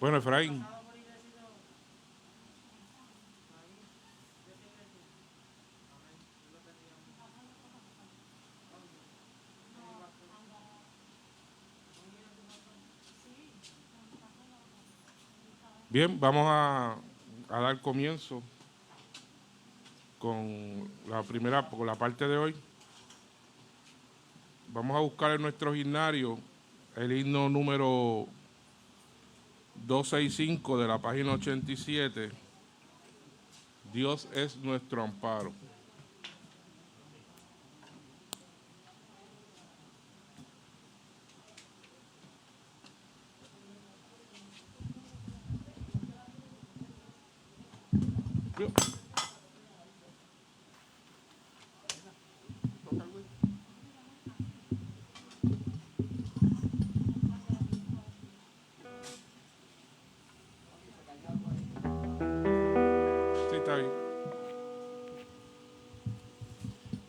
Bueno, Efraín. Bien, vamos a dar comienzo con con la parte de hoy. Vamos a buscar en nuestro gimnario el himno número 265 de la página 87. Dios es nuestro amparo. Sí, está bien.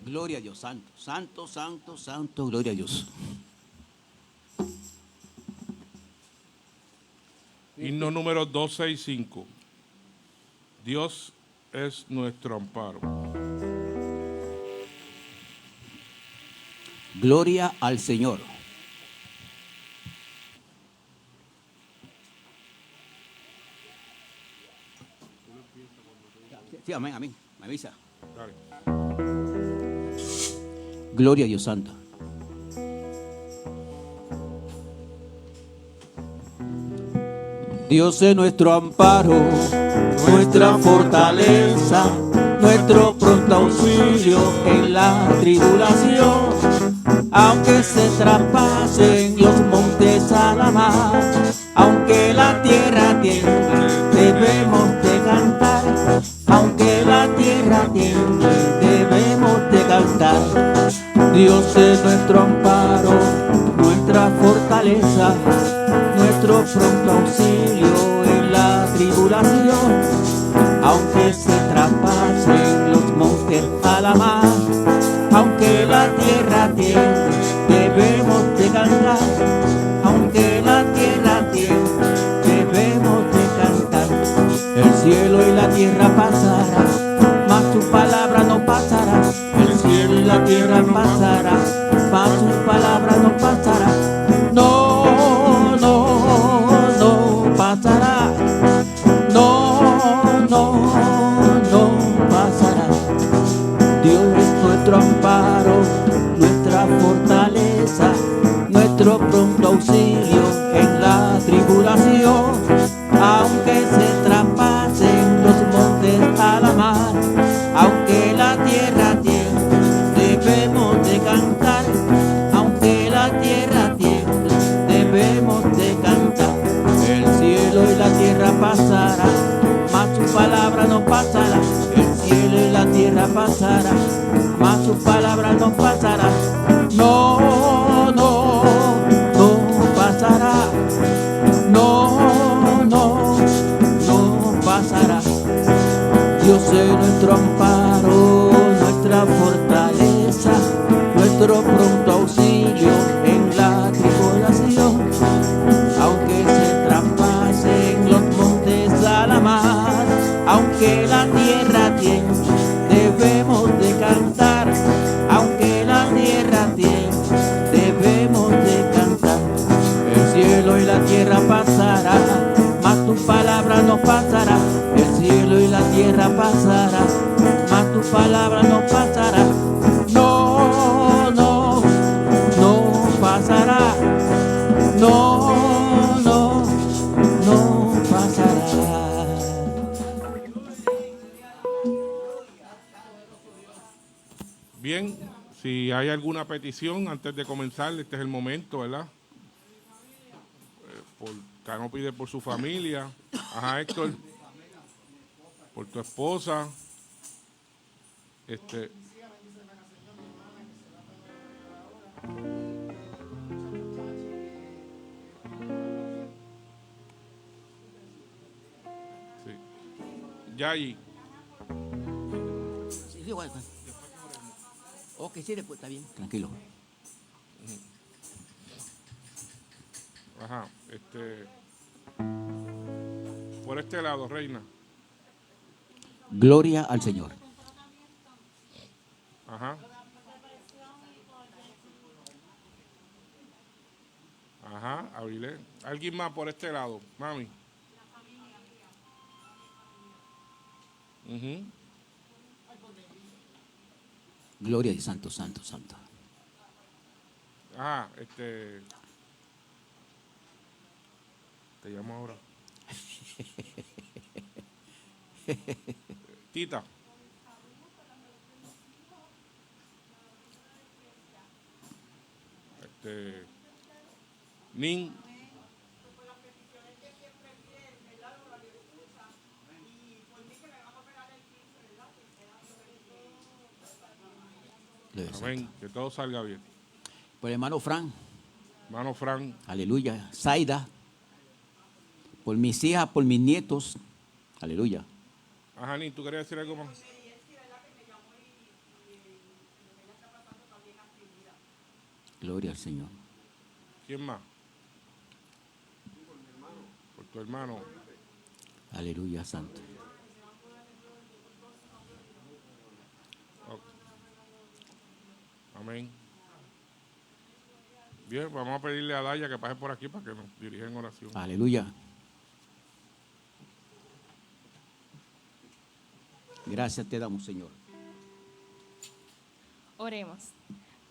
Gloria a Dios, santo, santo, santo, santo, gloria a Dios. Himno número 265. Dios es nuestro amparo. Gloria al Señor. Sí, amén, amén. Me avisa. Dale. Gloria a Dios, santo. Dios es nuestro amparo, nuestra fortaleza, nuestro pronto auxilio en la tribulación. Aunque se traspasen los montes a la mar, aunque la tierra tiemble, debemos de cantar. Aunque la tierra tiemble, debemos de cantar. Dios es nuestro amparo, nuestra fortaleza, nuestro pronto auxilio en la tribulación. Aunque se traspasen los montes a la mar, aunque la tierra tiemble, debemos de cantar. Aunque la tierra tiemble, debemos de cantar. El cielo y la tierra pasarán, mas tu palabra no pasará. El cielo y la tierra pasarán, mas tu palabra no pasará. No, no, no pasará. No, no, no pasará. Dios es nuestro amparo, nuestra fortaleza, nuestro pronto auxilio en la tribulación. Aunque se traspasen los montes a la mar, aunque la tierra tiemble, debemos de cantar. Aunque la tierra tiemble, debemos de cantar. El cielo y la tierra pasarán, mas su palabra no pasará. El cielo y la tierra pasará, mas su palabra no pasará. No, no, no pasará. No, no, no pasará. Dios es nuestro amparo, nuestra fortaleza, nuestro pronto auxilio en la tribulación. Aunque se traspasen los montes a la mar, aunque la tierra tiemble, debemos de cantar. Aunque la tierra tiemble, debemos de cantar. El cielo y la tierra pasará, mas tu palabra no pasará. El cielo y la tierra pasará, mas tu palabra no pasará. No, no, no pasará. No, no, no pasará. Bien, si hay alguna petición antes de comenzar, este es el momento, ¿verdad? Cano pide por su familia. Ajá, Héctor. Por tu esposa. Sí. Yayi. Sí, igual. Ok, sí, después está bien, tranquilo. Ajá, Por este lado, reina. Gloria al Señor. Ajá. Ajá, Avilés. ¿Alguien más por este lado, mami? Ujú. Gloria al Santo, Santo, Santo. Ajá, te llamo ahora. Tita. Nin. Gloria al Amén. Santo. Que todo salga bien. Por el hermano Fran. Hermano Fran. Aleluya. Zaida. Por mis hijas, por mis nietos. Aleluya. Ajá, Nin, ¿tú querías decir algo más? Gloria al Señor. ¿Quién más? Por tu hermano. Aleluya, Santo. Ok. Amén. Bien, vamos a pedirle a Daya que pase por aquí para que nos dirija en oración. Aleluya. Gracias te damos, Señor. Oremos.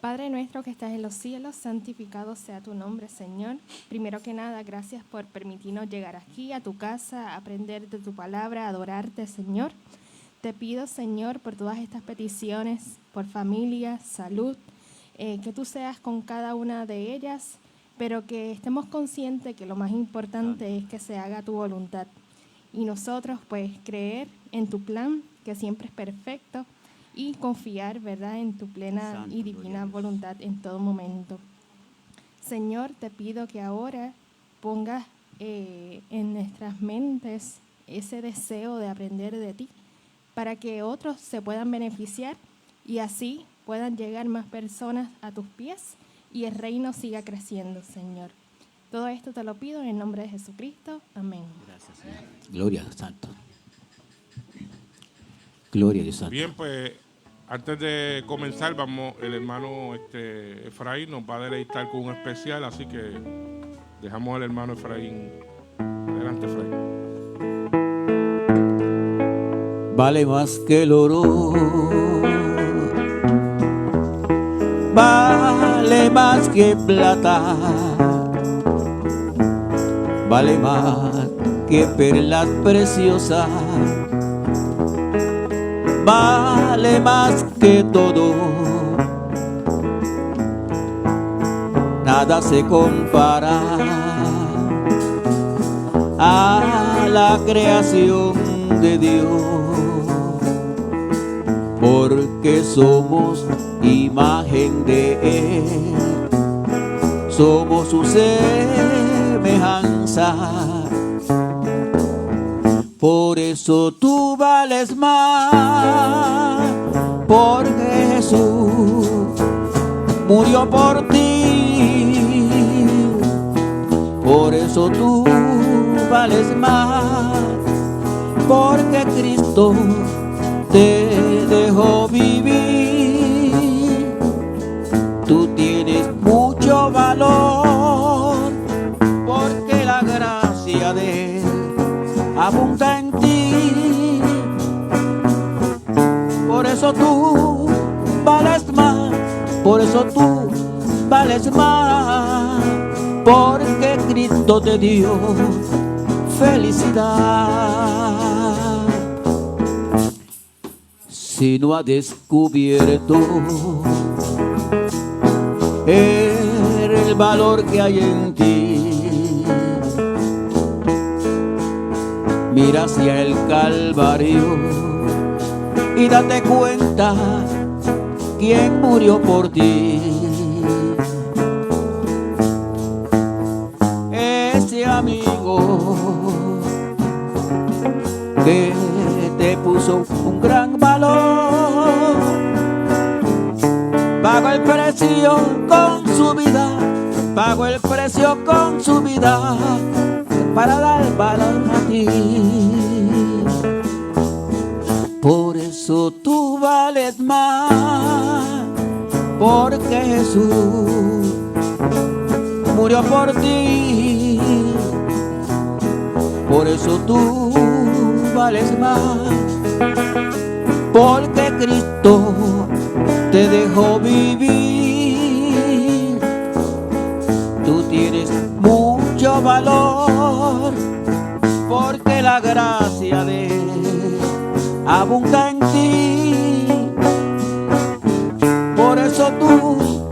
Padre nuestro que estás en los cielos, santificado sea tu nombre, Señor. Primero que nada, gracias por permitirnos llegar aquí a tu casa, a aprender de tu palabra, a adorarte, Señor. Te pido, Señor, por todas estas peticiones, por familia, salud, que tú seas con cada una de ellas, pero que estemos conscientes que lo más importante es que se haga tu voluntad. Y nosotros, pues, creer en tu plan, que siempre es perfecto, y confiar, ¿verdad?, en tu plena Santo, y gloria a divina Dios. voluntad en todo momento. Señor, te pido que ahora pongas en nuestras mentes ese deseo de aprender de ti, para que otros se puedan beneficiar y así puedan llegar más personas a tus pies y el reino siga creciendo, Señor. Todo esto te lo pido en el nombre de Jesucristo. Amén. Gracias, Señor. Gloria al Santo. Gloria al Santo. Bien, pues antes de comenzar, el hermano Efraín nos va a deleitar con un especial, así que dejamos al hermano Efraín. Adelante, Efraín. Vale más que el oro, vale más que plata, vale más que perlas preciosas, vale más que todo. Nada se compara a la creación de Dios, porque somos imagen de Él, somos su semejanza. Por eso tú vales más, porque Jesús murió por ti. Por eso tú vales más, porque Cristo te dejó vivir. Tú tienes mucho valor, porque la gracia de Él abunda en ti. Por eso tú vales más, por eso tú vales más, porque Cristo te dio felicidad. Si no has descubierto el valor que hay en ti, mira hacia el Calvario y date cuenta quién murió por ti. Ese amigo que te puso un gran valor, pagó el precio con su vida, pagó el precio con su vida, para dar valor a ti. Por eso tú vales más, porque Jesús murió por ti. Por eso tú vales más, porque Cristo te dejó vivir. Tú tienes mucho valor, porque la gracia de Él abunda en ti. Por eso tú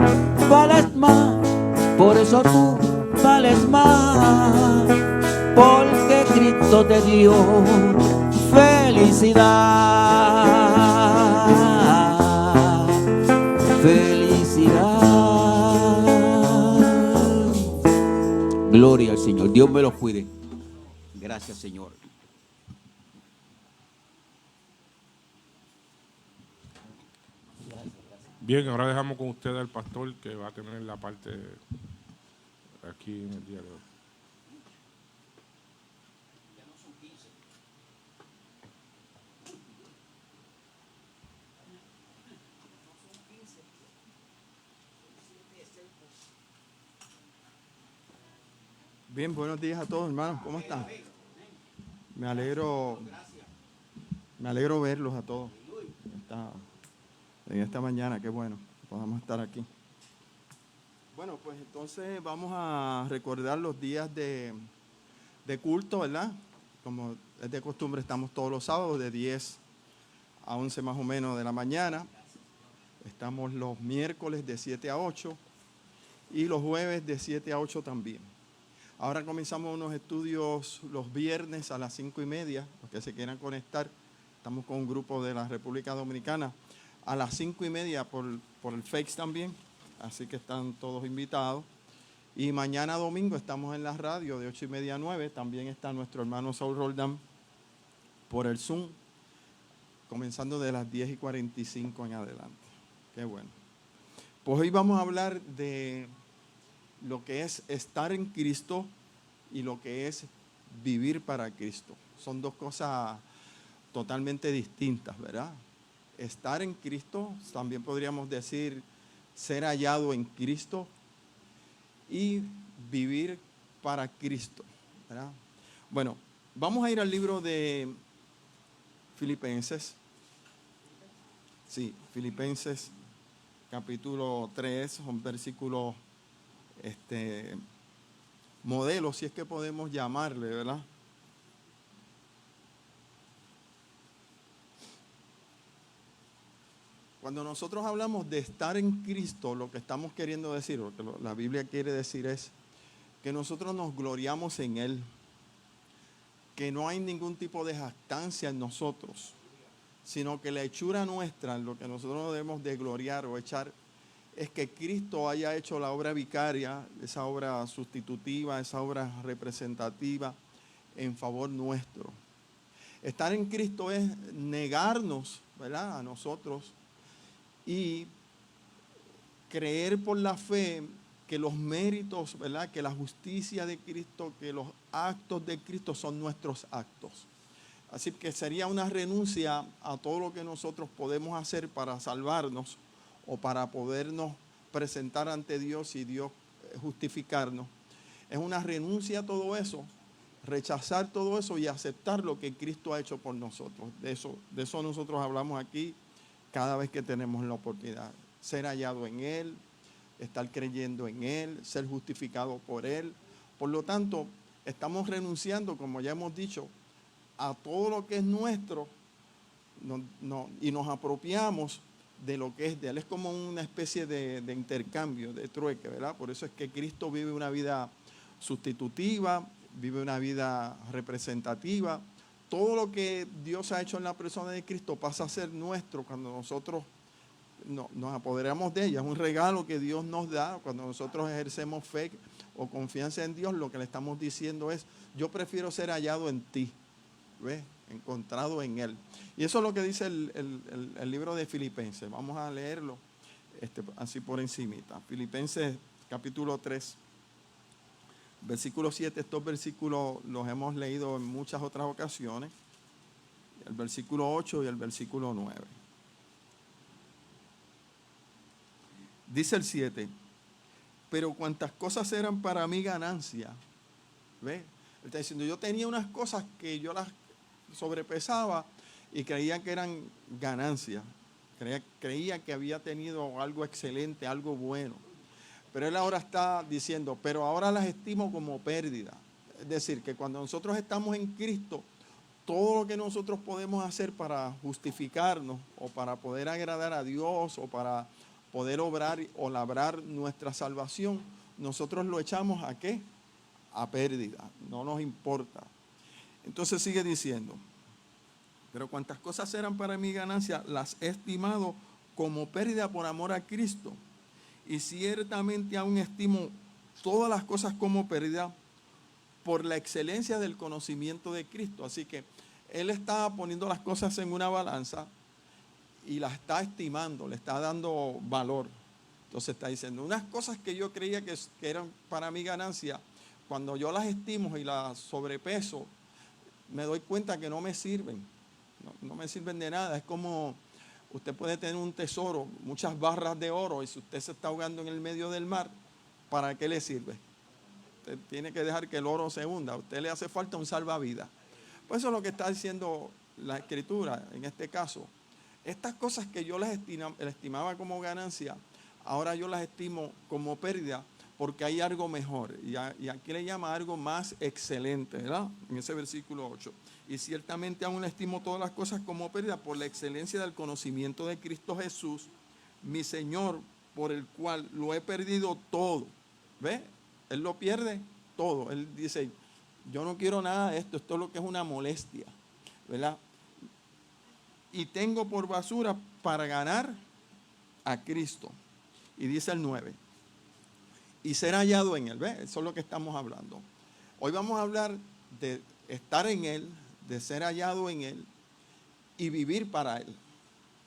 vales más, por eso tú vales más, porque Cristo te dio felicidad, felicidad. Gloria al Señor. Dios me los cuide. Gracias, Señor. Bien, ahora dejamos con usted al pastor que va a tener la parte aquí en el día de hoy. Bien, buenos días a todos, hermanos. ¿Cómo están? Me alegro verlos a todos en esta mañana. Qué bueno que podamos estar aquí. Bueno, pues entonces vamos a recordar los días de culto, ¿verdad? Como es de costumbre, estamos todos los sábados de 10 a 11 más o menos de la mañana. Estamos los miércoles de 7 a 8 y los jueves de 7 a 8 también. Ahora comenzamos unos estudios los viernes a las 5:30, los que se quieran conectar. Estamos con un grupo de la República Dominicana a las 5:30 por el Face también, así que están todos invitados. Y mañana domingo estamos en la radio de 8:30 a 9, también está nuestro hermano Saul Roldán por el Zoom, comenzando de las 10:45 en adelante. Qué bueno. Pues hoy vamos a hablar de lo que es estar en Cristo y lo que es vivir para Cristo. Son dos cosas totalmente distintas, ¿verdad? Estar en Cristo, también podríamos decir ser hallado en Cristo, y vivir para Cristo, ¿verdad? Bueno, vamos a ir al libro de Filipenses. Sí, Filipenses capítulo 3, un versículo modelo, si es que podemos llamarle, ¿verdad? Cuando nosotros hablamos de estar en Cristo, lo que estamos queriendo decir, lo que la Biblia quiere decir es que nosotros nos gloriamos en Él, que no hay ningún tipo de jactancia en nosotros, sino que la hechura nuestra, lo que nosotros debemos de gloriar o echar, es que Cristo haya hecho la obra vicaria, esa obra sustitutiva, esa obra representativa en favor nuestro. Estar en Cristo es negarnos, ¿verdad?, a nosotros y creer por la fe que los méritos, ¿verdad?, que la justicia de Cristo, que los actos de Cristo son nuestros actos. Así que sería una renuncia a todo lo que nosotros podemos hacer para salvarnos o para podernos presentar ante Dios y Dios justificarnos. Es una renuncia a todo eso, rechazar todo eso y aceptar lo que Cristo ha hecho por nosotros. De eso nosotros hablamos aquí cada vez que tenemos la oportunidad. Ser hallado en Él, estar creyendo en Él, ser justificado por Él. Por lo tanto, estamos renunciando, como ya hemos dicho, a todo lo que es nuestro y nos apropiamos de lo que es de Él. Es como una especie de intercambio, de trueque, ¿verdad? Por eso es que Cristo vive una vida sustitutiva, vive una vida representativa. Todo lo que Dios ha hecho en la persona de Cristo pasa a ser nuestro cuando nosotros nos apoderamos de ella. Es un regalo que Dios nos da cuando nosotros ejercemos fe o confianza en Dios. Lo que le estamos diciendo es: yo prefiero ser hallado en ti, ¿ves?, encontrado en Él. Y eso es lo que dice el libro de Filipenses. Vamos a leerlo así por encimita. Filipenses capítulo 3. Versículo 7, estos versículos los hemos leído en muchas otras ocasiones. El versículo 8 y el versículo 9. Dice el 7, pero cuantas cosas eran para mí ganancia. ¿Ve? Él está diciendo, yo tenía unas cosas que yo las sobrepesaba y creía que eran ganancias. Creía que había tenido algo excelente, algo bueno. Pero él ahora está diciendo, pero ahora las estimo como pérdida. Es decir, que cuando nosotros estamos en Cristo, todo lo que nosotros podemos hacer para justificarnos o para poder agradar a Dios o para poder obrar o labrar nuestra salvación, nosotros lo echamos ¿a qué? A pérdida, no nos importa. Entonces sigue diciendo, pero cuantas cosas eran para mi ganancia, las he estimado como pérdida por amor a Cristo. Y ciertamente aún estimo todas las cosas como pérdida por la excelencia del conocimiento de Cristo. Así que él está poniendo las cosas en una balanza y las está estimando, le está dando valor. Entonces está diciendo, unas cosas que yo creía que eran para mi ganancia, cuando yo las estimo y las sobrepeso, me doy cuenta que no me sirven. No me sirven de nada. Es como usted puede tener un tesoro, muchas barras de oro, y si usted se está ahogando en el medio del mar, ¿para qué le sirve? Usted tiene que dejar que el oro se hunda. A usted le hace falta un salvavidas. Pues eso es lo que está diciendo la Escritura en este caso. Estas cosas que yo las estimaba como ganancia, ahora yo las estimo como pérdida porque hay algo mejor. Y aquí le llama algo más excelente, ¿verdad? En ese versículo 8. Y ciertamente aún estimo todas las cosas como pérdida por la excelencia del conocimiento de Cristo Jesús, mi Señor, por el cual lo he perdido todo. ¿Ve? Él lo pierde todo. Él dice, yo no quiero nada de esto, esto es lo que es una molestia, ¿verdad? Y tengo por basura para ganar a Cristo. Y dice el 9, y ser hallado en Él. ¿Ve? Eso es lo que estamos hablando. Hoy vamos a hablar de estar en Él, de ser hallado en Él y vivir para Él.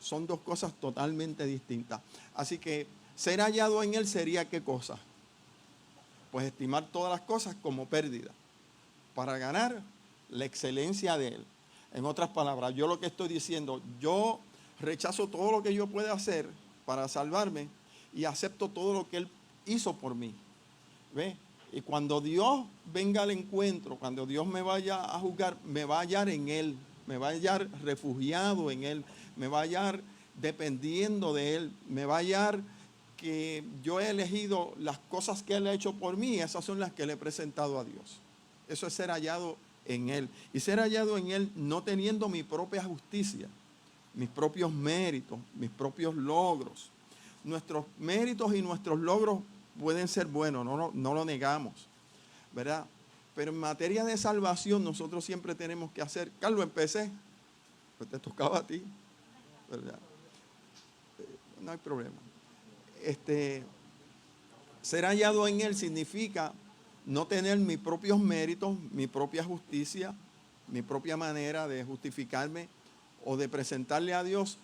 Son dos cosas totalmente distintas. Así que ser hallado en Él sería ¿qué cosa? Pues estimar todas las cosas como pérdida para ganar la excelencia de Él. En otras palabras, yo lo que estoy diciendo, yo rechazo todo lo que yo pueda hacer para salvarme y acepto todo lo que Él hizo por mí. ¿Ve? Y cuando Dios venga al encuentro, cuando Dios me vaya a juzgar, me va a hallar en Él, me va a hallar refugiado en Él, me va a hallar dependiendo de Él, me va a hallar que yo he elegido las cosas que Él ha hecho por mí, esas son las que le he presentado a Dios. Eso es ser hallado en Él. Y ser hallado en Él no teniendo mi propia justicia, mis propios méritos, mis propios logros. Nuestros méritos y nuestros logros pueden ser buenos, no lo negamos, ¿verdad? Pero en materia de salvación nosotros siempre tenemos que hacer, Carlos, empecé, pues te tocaba a ti, ¿verdad? No hay problema. Ser hallado en Él significa no tener mis propios méritos, mi propia justicia, mi propia manera de justificarme o de presentarle a Dios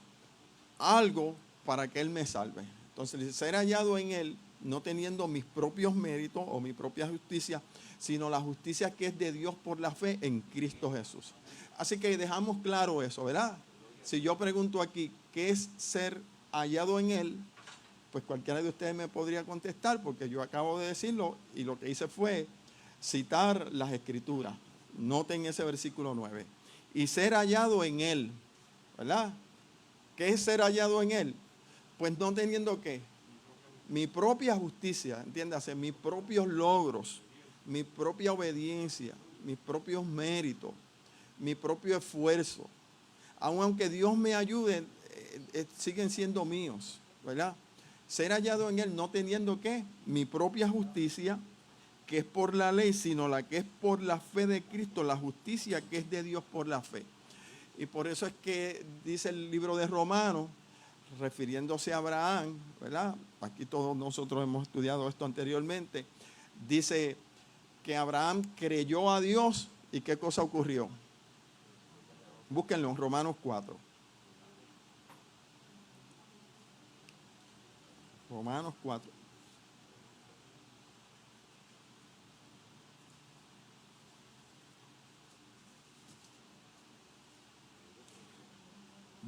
algo para que Él me salve. Entonces, ser hallado en Él, no teniendo mis propios méritos o mi propia justicia, sino la justicia que es de Dios por la fe en Cristo Jesús. Así que dejamos claro eso, ¿verdad? Si yo pregunto aquí, ¿qué es ser hallado en Él? Pues cualquiera de ustedes me podría contestar, porque yo acabo de decirlo y lo que hice fue citar las Escrituras. Noten ese versículo 9. Y ser hallado en Él, ¿verdad? ¿Qué es ser hallado en Él? Pues no teniendo ¿qué? Mi propia justicia, entiéndase, mis propios logros, mi propia obediencia, mis propios méritos, mi propio esfuerzo. Aunque Dios me ayude, siguen siendo míos, ¿verdad? Ser hallado en Él no teniendo ¿qué? Mi propia justicia, que es por la ley, sino la que es por la fe de Cristo, la justicia que es de Dios por la fe. Y por eso es que dice el libro de Romanos, refiriéndose a Abraham, ¿verdad? Aquí todos nosotros hemos estudiado esto anteriormente. Dice que Abraham creyó a Dios y ¿qué cosa ocurrió? Búsquenlo en Romanos 4. Romanos 4.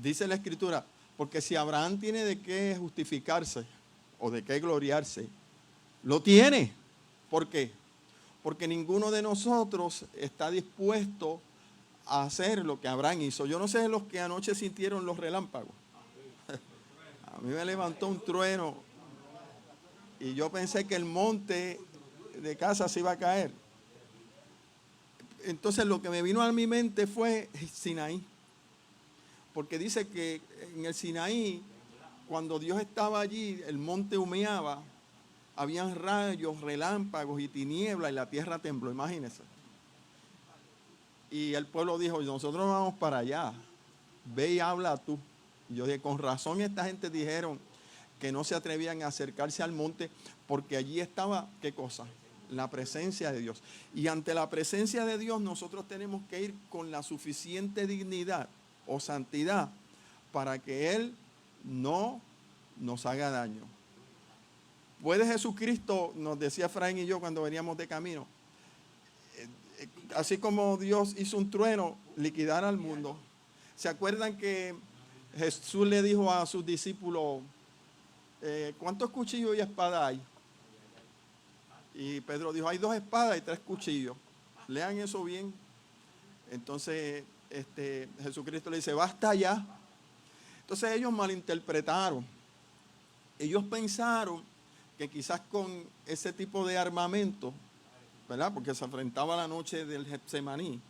Dice la Escritura, porque si Abraham tiene de qué justificarse o de qué gloriarse, lo tiene. ¿Por qué? Porque ninguno de nosotros está dispuesto a hacer lo que Abraham hizo. Yo no sé los que anoche sintieron los relámpagos. A mí me levantó un trueno y yo pensé que el monte de casa se iba a caer. Entonces lo que me vino a mi mente fue Sinaí. Porque dice que en el Sinaí, cuando Dios estaba allí, el monte humeaba, habían rayos, relámpagos y tinieblas y la tierra tembló, imagínense. Y el pueblo dijo, nosotros vamos para allá, ve y habla tú. Y yo dije, con razón esta gente dijeron que no se atrevían a acercarse al monte, porque allí estaba, ¿qué cosa? La presencia de Dios. Y ante la presencia de Dios nosotros tenemos que ir con la suficiente dignidad o santidad para que Él no nos haga daño. ¿Puede Jesucristo, nos decía Efraín y yo cuando veníamos de camino, así como Dios hizo un trueno, liquidar al mundo? ¿Se acuerdan que Jesús le dijo a sus discípulos, ¿cuántos cuchillos y espadas hay? Y Pedro dijo, hay 2 espadas y 3 cuchillos. Lean eso bien. Entonces Jesucristo le dice, basta ya. Entonces ellos malinterpretaron. Ellos pensaron que quizás con ese tipo de armamento, ¿verdad? Porque se enfrentaba la noche del Getsemaní,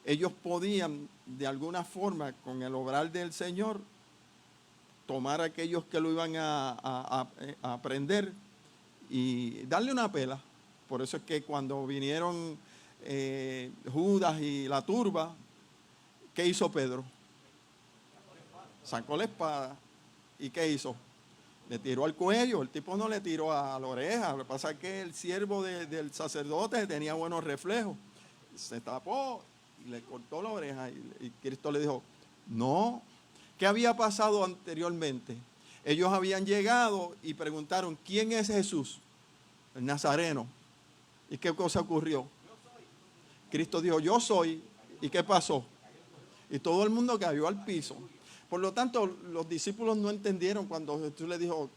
ellos podían de alguna forma con el obrar del Señor tomar a aquellos que lo iban a prender y darle una pela. Por eso es que cuando vinieron Judas y la turba, ¿qué hizo Pedro? Sacó la espada. ¿Y qué hizo? Le tiró al cuello. El tipo no le tiró a la oreja. Lo que pasa es que el siervo del sacerdote tenía buenos reflejos. Se tapó y le cortó la oreja. Y Cristo le dijo, no. ¿Qué había pasado anteriormente? Ellos habían llegado y preguntaron, ¿quién es Jesús? El Nazareno. ¿Y qué cosa ocurrió? Cristo dijo, yo soy. ¿Y qué pasó? Y todo el mundo cayó al piso. Por lo tanto, los discípulos no entendieron cuando Jesús les dijo,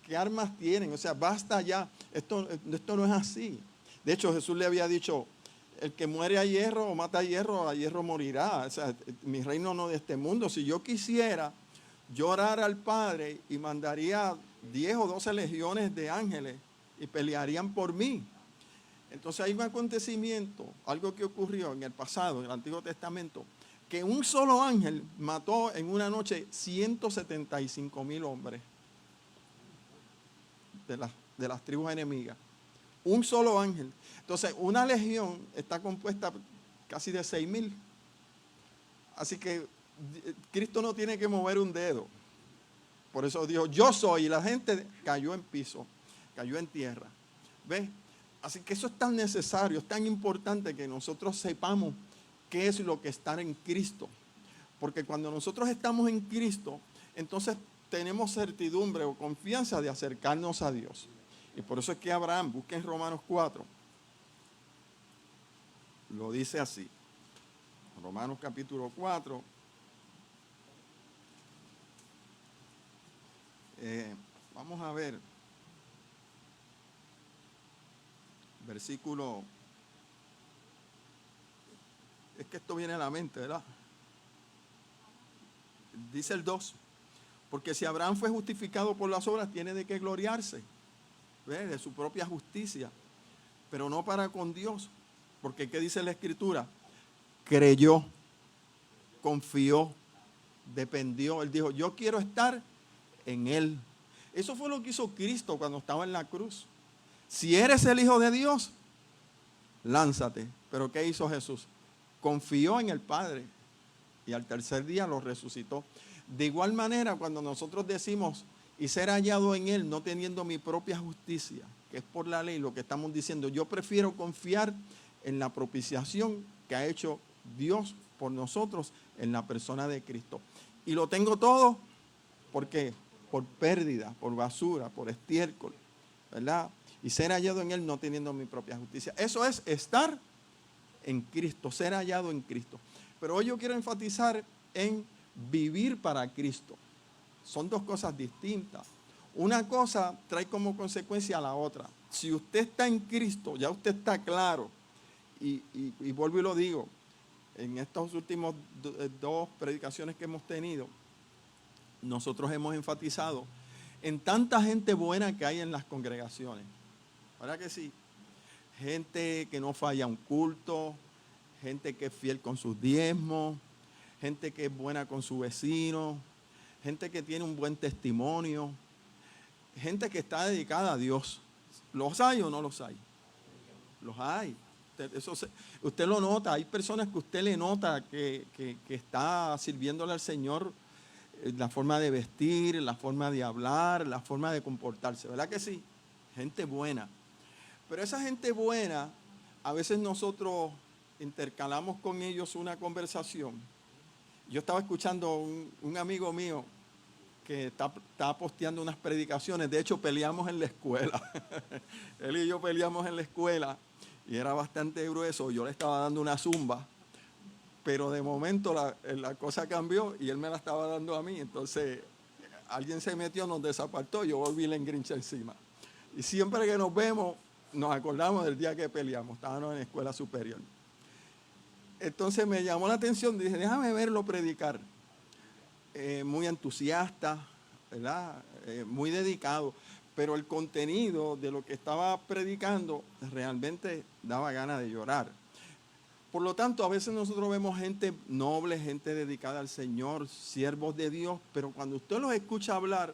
¿qué armas tienen? O sea, basta ya. Esto no es así. De hecho, Jesús le había dicho, el que muere a hierro o mata a hierro morirá. O sea, mi reino no es de este mundo. Si yo quisiera, yo orara al Padre y mandaría 10 o 12 legiones de ángeles y pelearían por mí. Entonces hay un acontecimiento, algo que ocurrió en el pasado, en el Antiguo Testamento, que un solo ángel mató en una noche 175,000 hombres de las tribus enemigas. Un solo ángel. Entonces, una legión está compuesta casi de 6,000. Así que Cristo no tiene que mover un dedo. Por eso dijo, yo soy. Y la gente cayó en piso, cayó en tierra. ¿Ves? Así que eso es tan necesario, es tan importante que nosotros sepamos qué es lo que estar en Cristo. Porque cuando nosotros estamos en Cristo, entonces tenemos certidumbre o confianza de acercarnos a Dios. Y por eso es que Abraham, busquen Romanos 4, lo dice así. Romanos capítulo 4. Vamos a ver. Versículo. Es que esto viene a la mente, ¿verdad? Dice el 2. Porque si Abraham fue justificado por las obras, tiene de qué gloriarse. ¿Ve? De su propia justicia. Pero no para con Dios. Porque ¿qué dice la Escritura? Creyó, confió, dependió. Él dijo, yo quiero estar en Él. Eso fue lo que hizo Cristo cuando estaba en la cruz. Si eres el Hijo de Dios, lánzate. Pero ¿qué hizo Jesús? Confió en el Padre y al tercer día lo resucitó. De igual manera, cuando nosotros decimos y ser hallado en Él, no teniendo mi propia justicia, que es por la ley, lo que estamos diciendo, yo prefiero confiar en la propiciación que ha hecho Dios por nosotros en la persona de Cristo. Y lo tengo todo, ¿por qué? Por pérdida, por basura, por estiércol, ¿verdad? Y ser hallado en Él no teniendo mi propia justicia. Eso es estar en Cristo, ser hallado en Cristo. Pero hoy yo quiero enfatizar en vivir para Cristo. Son dos cosas distintas. Una cosa trae como consecuencia a la otra. Si usted está en Cristo, ya usted está claro, y vuelvo y lo digo, en estos últimos dos predicaciones que hemos tenido, nosotros hemos enfatizado en tanta gente buena que hay en las congregaciones. ¿Verdad que sí? Gente que no falla un culto, gente que es fiel con sus diezmos, gente que es buena con su vecino, gente que tiene un buen testimonio, gente que está dedicada a Dios. ¿Los hay o no los hay? Los hay. Usted lo nota. Hay personas que usted le nota que está sirviéndole al Señor, la forma de vestir, la forma de hablar, la forma de comportarse. ¿Verdad que sí? Gente buena. Pero esa gente buena, a veces nosotros intercalamos con ellos una conversación. Yo estaba escuchando un amigo mío que está posteando unas predicaciones. De hecho, peleamos en la escuela. Él y yo peleamos en la escuela y era bastante grueso. Yo le estaba dando una zumba, pero de momento la cosa cambió y él me la estaba dando a mí. Entonces, alguien se metió, nos desapartó, yo volví la engrincha encima. Y siempre que nos vemos, nos acordamos del día que peleamos. Estábamos en la escuela superior. Entonces me llamó la atención, dije, déjame verlo predicar. Muy entusiasta, ¿verdad? Muy dedicado, pero el contenido de lo que estaba predicando realmente daba ganas de llorar. Por lo tanto, a veces nosotros vemos gente noble, gente dedicada al Señor, siervos de Dios, pero cuando usted los escucha hablar,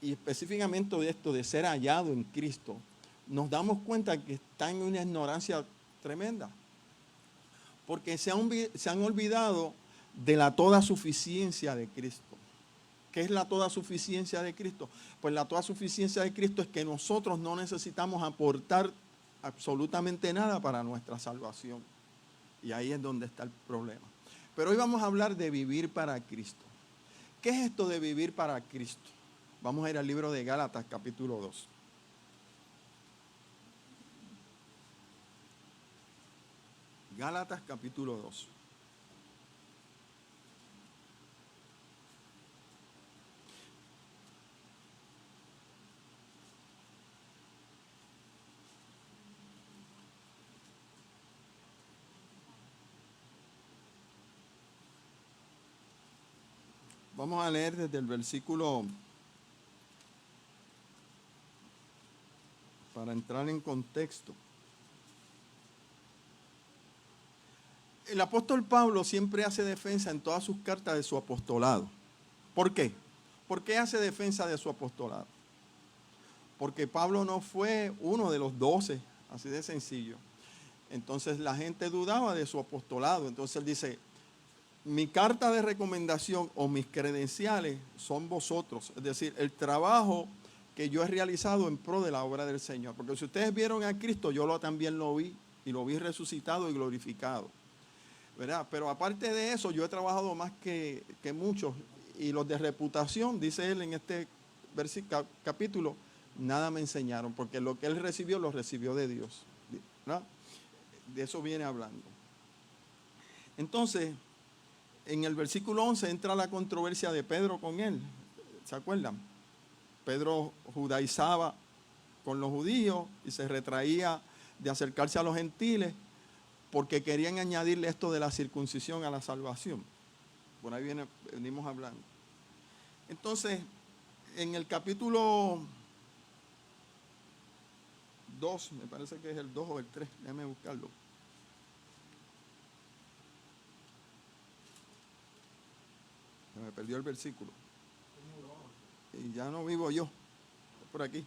y específicamente de esto, de ser hallado en Cristo, nos damos cuenta que están en una ignorancia tremenda. Porque se han olvidado de la toda suficiencia de Cristo. ¿Qué es la toda suficiencia de Cristo? Pues la toda suficiencia de Cristo es que nosotros no necesitamos aportar absolutamente nada para nuestra salvación. Y ahí es donde está el problema. Pero hoy vamos a hablar de vivir para Cristo. ¿Qué es esto de vivir para Cristo? Vamos a ir al libro de Gálatas, capítulo 2. Gálatas, capítulo 2. Vamos a leer desde el versículo, para entrar en contexto. El apóstol Pablo siempre hace defensa en todas sus cartas de su apostolado. ¿Por qué? ¿Por qué hace defensa de su apostolado? Porque Pablo no fue uno de los 12, así de sencillo. Entonces la gente dudaba de su apostolado. Entonces él dice, mi carta de recomendación o mis credenciales son vosotros. Es decir, el trabajo que yo he realizado en pro de la obra del Señor. Porque si ustedes vieron a Cristo, yo también lo vi. Y lo vi resucitado y glorificado. ¿Verdad? Pero aparte de eso, yo he trabajado más que muchos. Y los de reputación, dice él en este capítulo, nada me enseñaron. Porque lo que él recibió, lo recibió de Dios. ¿Verdad? De eso viene hablando. Entonces, en el versículo 11 entra la controversia de Pedro con él. ¿Se acuerdan? Pedro judaizaba con los judíos y se retraía de acercarse a los gentiles porque querían añadirle esto de la circuncisión a la salvación. Por ahí venimos hablando. Entonces, en el capítulo 2, me parece que es el 2 o el 3, déjame buscarlo. Se me perdió el versículo. Y ya no vivo yo. Por aquí.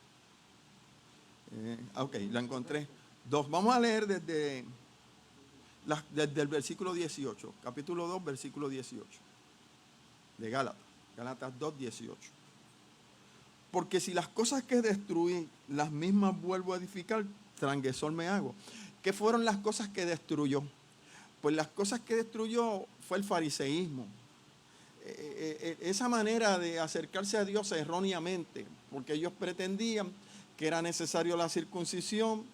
Ok, la encontré. 2. Vamos a leer desde el versículo 18. Capítulo 2, versículo 18. De Gálatas. Gálatas 2, 18. Porque si las cosas que destruí, las mismas vuelvo a edificar, transgresor me hago. ¿Qué fueron las cosas que destruyó? Pues las cosas que destruyó fue el fariseísmo. Esa manera de acercarse a Dios erróneamente, porque ellos pretendían que era necesario la circuncisión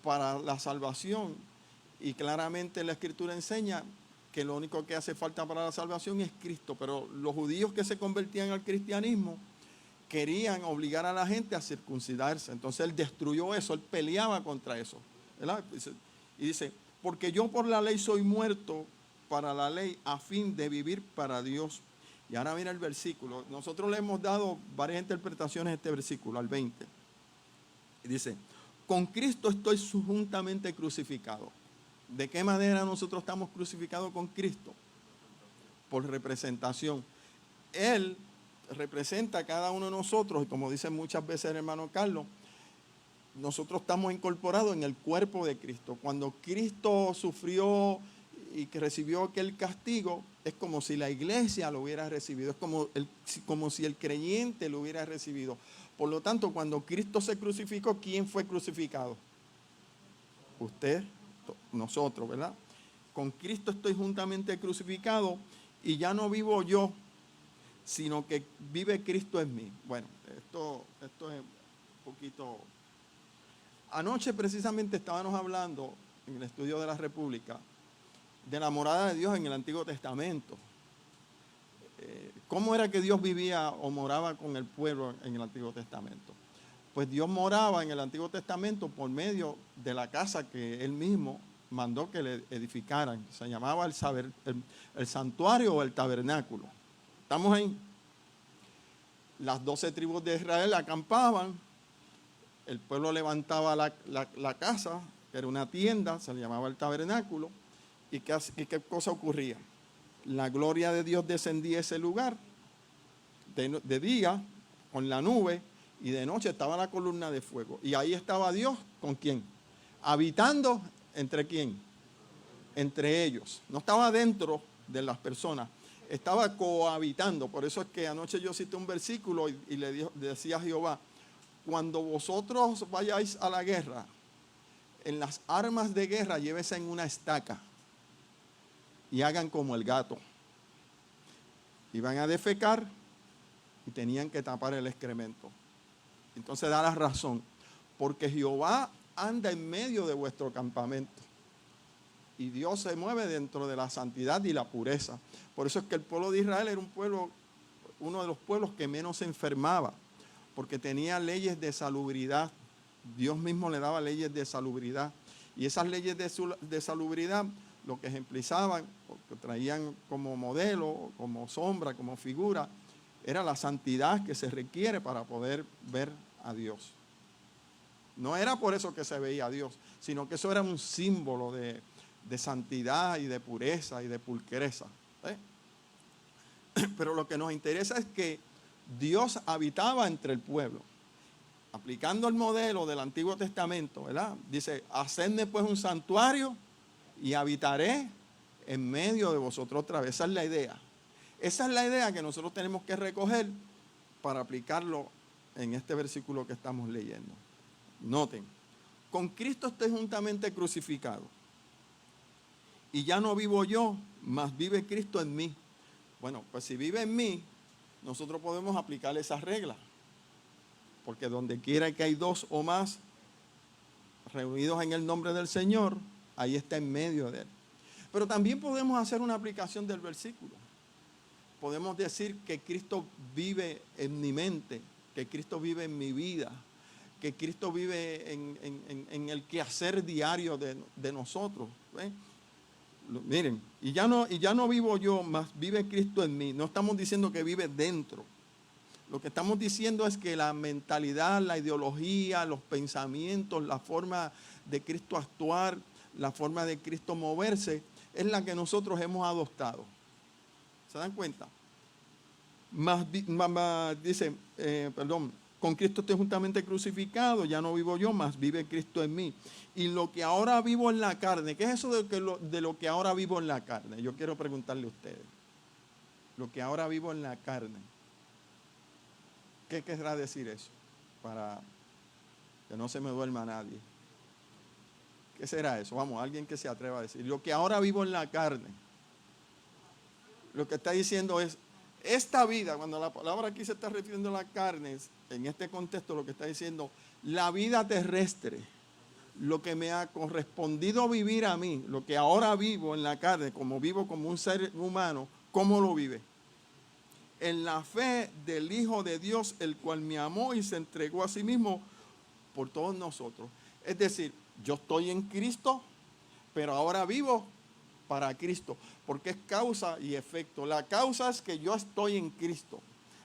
para la salvación, y claramente la Escritura enseña que lo único que hace falta para la salvación es Cristo, pero los judíos que se convertían al cristianismo querían obligar a la gente a circuncidarse. Entonces él destruyó eso, él peleaba contra eso, ¿verdad? Y dice, porque yo por la ley soy muerto para la ley a fin de vivir para Dios. Y ahora mira el versículo. Nosotros le hemos dado varias interpretaciones a este versículo, al 20. Y dice, con Cristo estoy juntamente crucificado. ¿De qué manera nosotros estamos crucificados con Cristo? Por representación. Él representa a cada uno de nosotros, y como dice muchas veces el hermano Carlos, nosotros estamos incorporados en el cuerpo de Cristo. Cuando Cristo sufrió y que recibió aquel castigo, es como si la iglesia lo hubiera recibido, es como si el creyente lo hubiera recibido. Por lo tanto, cuando Cristo se crucificó, ¿quién fue crucificado? Usted, nosotros, ¿verdad? Con Cristo estoy juntamente crucificado y ya no vivo yo, sino que vive Cristo en mí. Bueno, esto es un poquito... Anoche precisamente estábamos hablando en el estudio de la República de la morada de Dios en el Antiguo Testamento. ¿Cómo era que Dios vivía o moraba con el pueblo en el Antiguo Testamento? Pues Dios moraba en el Antiguo Testamento por medio de la casa que Él mismo mandó que le edificaran. Se llamaba el santuario o el tabernáculo. ¿Estamos ahí? Las 12 tribus de Israel acampaban, el pueblo levantaba la casa, que era una tienda, se le llamaba el tabernáculo, y ¿qué cosa ocurría? La gloria de Dios descendía a ese lugar, de día, con la nube, y de noche estaba la columna de fuego. Y ahí estaba Dios, ¿con quién? Habitando, ¿entre quién? Entre ellos. No estaba dentro de las personas, estaba cohabitando. Por eso es que anoche yo cité un versículo y le decía a Jehová, cuando vosotros vayáis a la guerra, en las armas de guerra llévese en una estaca y hagan como el gato. Iban a defecar y tenían que tapar el excremento. Entonces da la razón, porque Jehová anda en medio de vuestro campamento y Dios se mueve dentro de la santidad y la pureza. Por eso es que el pueblo de Israel era uno de los pueblos que menos se enfermaba, porque tenía leyes de salubridad. Dios mismo le daba leyes de salubridad, y esas leyes de salubridad lo que ejemplizaban, o que traían como modelo, como sombra, como figura, era la santidad que se requiere para poder ver a Dios. No era por eso que se veía a Dios, sino que eso era un símbolo de santidad y de pureza y de pulcrieza. Pero lo que nos interesa es que Dios habitaba entre el pueblo. Aplicando el modelo del Antiguo Testamento, ¿verdad? Dice, hacedme pues un santuario y habitaré en medio de vosotros otra vez. Esa es la idea. Esa es la idea que nosotros tenemos que recoger para aplicarlo en este versículo que estamos leyendo. Noten, con Cristo estoy juntamente crucificado. Y ya no vivo yo, mas vive Cristo en mí. Bueno, pues si vive en mí, nosotros podemos aplicar esas reglas. Porque donde quiera que hay dos o más reunidos en el nombre del Señor, ahí está en medio de Él. Pero también podemos hacer una aplicación del versículo. Podemos decir que Cristo vive en mi mente, que Cristo vive en mi vida, que Cristo vive en el quehacer diario de nosotros. Miren, y ya no vivo yo, mas vive Cristo en mí. No estamos diciendo que vive dentro. Lo que estamos diciendo es que la mentalidad, la ideología, los pensamientos, la forma de Cristo actuar, la forma de Cristo moverse, es la que nosotros hemos adoptado. ¿Se dan cuenta? Dice, con Cristo estoy juntamente crucificado, ya no vivo yo, mas vive Cristo en mí. Y lo que ahora vivo en la carne, ¿qué es eso de lo que ahora vivo en la carne? Yo quiero preguntarle a ustedes. Lo que ahora vivo en la carne. ¿Qué querrá decir eso? Para que no se me duerma nadie. ¿Qué será eso? Vamos, alguien que se atreva a decir. Lo que ahora vivo en la carne. Lo que está diciendo es, esta vida, cuando la palabra aquí se está refiriendo a la carne, en este contexto lo que está diciendo, la vida terrestre, lo que me ha correspondido vivir a mí, lo que ahora vivo en la carne, como vivo como un ser humano, ¿cómo lo vive? En la fe del Hijo de Dios, el cual me amó y se entregó a sí mismo por todos nosotros. Es decir, yo estoy en Cristo, pero ahora vivo para Cristo, porque es causa y efecto. La causa es que yo estoy en Cristo.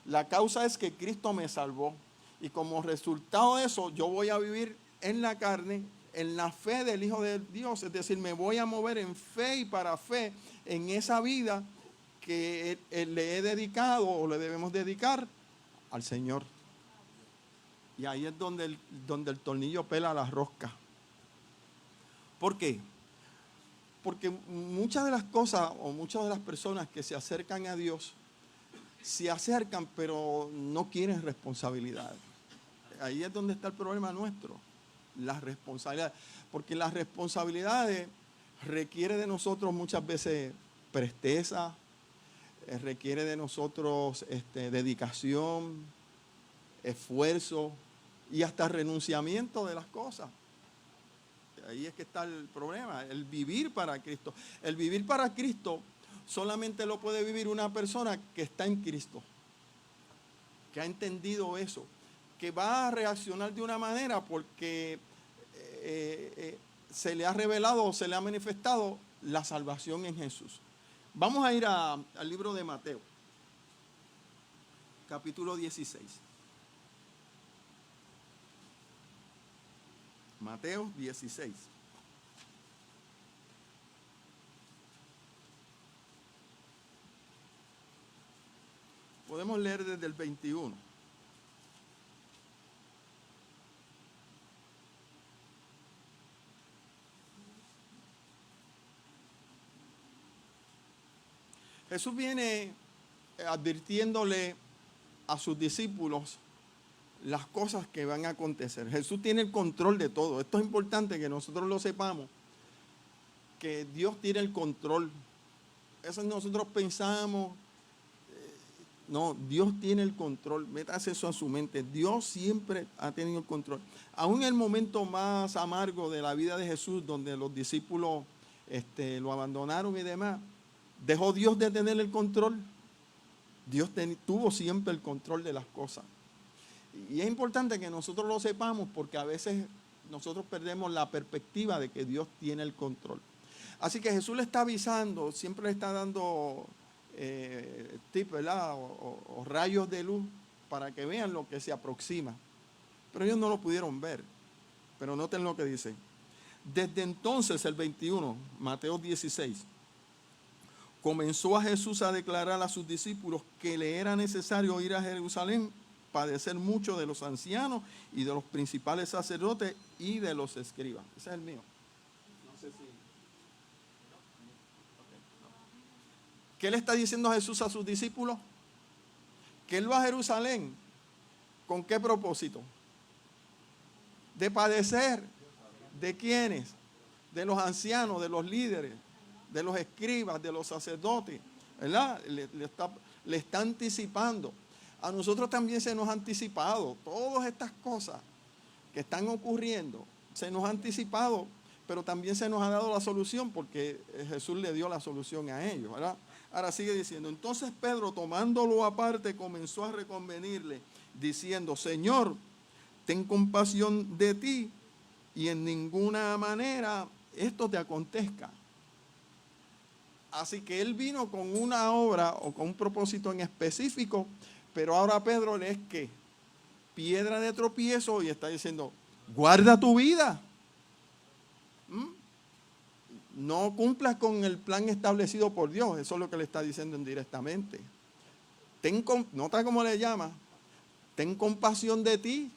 La causa es que Cristo me salvó. Y como resultado de eso, yo voy a vivir en la carne, en la fe del Hijo de Dios. Es decir, me voy a mover en fe y para fe en esa vida que le he dedicado o le debemos dedicar al Señor. Y ahí es donde el tornillo pela la rosca. ¿Por qué? Porque muchas de las cosas o muchas de las personas que se acercan a Dios, se acercan pero no quieren responsabilidad. Ahí es donde está el problema nuestro, las responsabilidades. Porque las responsabilidades requiere de nosotros muchas veces presteza, requiere de nosotros dedicación, esfuerzo y hasta renunciamiento de las cosas. Ahí es que está el problema, el vivir para Cristo. El vivir para Cristo solamente lo puede vivir una persona que está en Cristo, que ha entendido eso, que va a reaccionar de una manera porque se le ha revelado o se le ha manifestado la salvación en Jesús. Vamos a ir al libro de Mateo, capítulo 16. Mateo 16. Podemos leer desde el 21. Jesús viene advirtiéndole a sus discípulos las cosas que van a acontecer. Jesús tiene el control de todo. Esto es importante que nosotros lo sepamos, que Dios tiene el control. Eso nosotros pensamos, no, Dios tiene el control. Métase eso a su mente. Dios siempre ha tenido el control. Aún en el momento más amargo de la vida de Jesús, donde los discípulos lo abandonaron y demás, ¿dejó Dios de tener el control? Dios tuvo siempre el control de las cosas. Y es importante que nosotros lo sepamos porque a veces nosotros perdemos la perspectiva de que Dios tiene el control. Así que Jesús le está avisando, siempre le está dando tips, ¿verdad? O rayos de luz para que vean lo que se aproxima. Pero ellos no lo pudieron ver. Pero noten lo que dice. Desde entonces, el 21, Mateo 16, comenzó a Jesús a declarar a sus discípulos que le era necesario ir a Jerusalén, padecer mucho de los ancianos y de los principales sacerdotes y de los escribas. Ese es el mío. No sé si. ¿Qué le está diciendo Jesús a sus discípulos? Que él va a Jerusalén. ¿Con qué propósito? De padecer. ¿De quiénes? De los ancianos, de los líderes, de los escribas, de los sacerdotes. ¿Verdad? Le está anticipando. A nosotros también se nos ha anticipado todas estas cosas que están ocurriendo. Se nos ha anticipado, pero también se nos ha dado la solución porque Jesús le dio la solución a ellos, ¿verdad? Ahora sigue diciendo, entonces Pedro, tomándolo aparte, comenzó a reconvenirle, diciendo, Señor, ten compasión de ti y en ninguna manera esto te acontezca. Así que él vino con una obra o con un propósito en específico, pero ahora Pedro le es que piedra de tropiezo y está diciendo, guarda tu vida. No cumplas con el plan establecido por Dios. Eso es lo que le está diciendo indirectamente. Nota cómo le llama. Ten compasión de ti.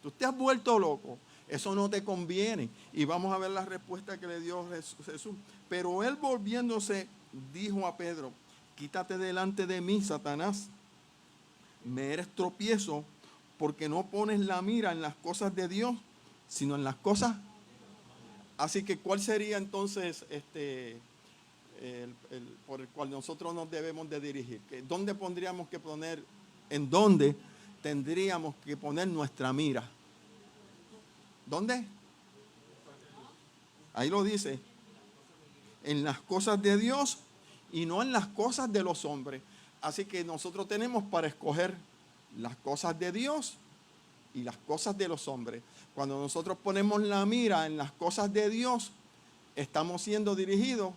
Tú te has vuelto loco. Eso no te conviene. Y vamos a ver la respuesta que le dio Jesús. Pero él volviéndose dijo a Pedro, quítate delante de mí, Satanás. Me eres tropiezo porque no pones la mira en las cosas de Dios, sino en las cosas. Así que, ¿cuál sería entonces por el cual nosotros nos debemos de dirigir? ¿Dónde pondríamos que poner, en dónde tendríamos que poner nuestra mira? ¿Dónde? Ahí lo dice. En las cosas de Dios y no en las cosas de los hombres. Así que nosotros tenemos para escoger las cosas de Dios y las cosas de los hombres. Cuando nosotros ponemos la mira en las cosas de Dios, estamos siendo dirigidos,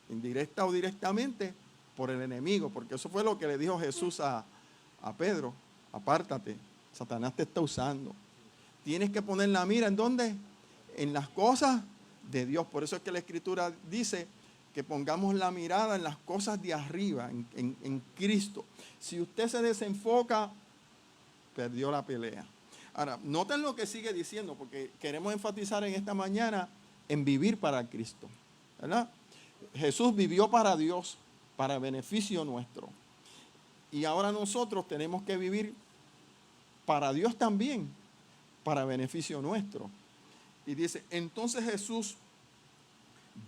indirecta o directamente, por el enemigo. Porque eso fue lo que le dijo Jesús a Pedro. Apártate, Satanás te está usando. Tienes que poner la mira ¿en dónde? En las cosas de Dios. Por eso es que la Escritura dice que pongamos la mirada en las cosas de arriba, en Cristo. Si usted se desenfoca, perdió la pelea. Ahora, noten lo que sigue diciendo, porque queremos enfatizar en esta mañana en vivir para Cristo, ¿verdad? Jesús vivió para Dios, para beneficio nuestro. Y ahora nosotros tenemos que vivir para Dios también, para beneficio nuestro. Y dice, entonces Jesús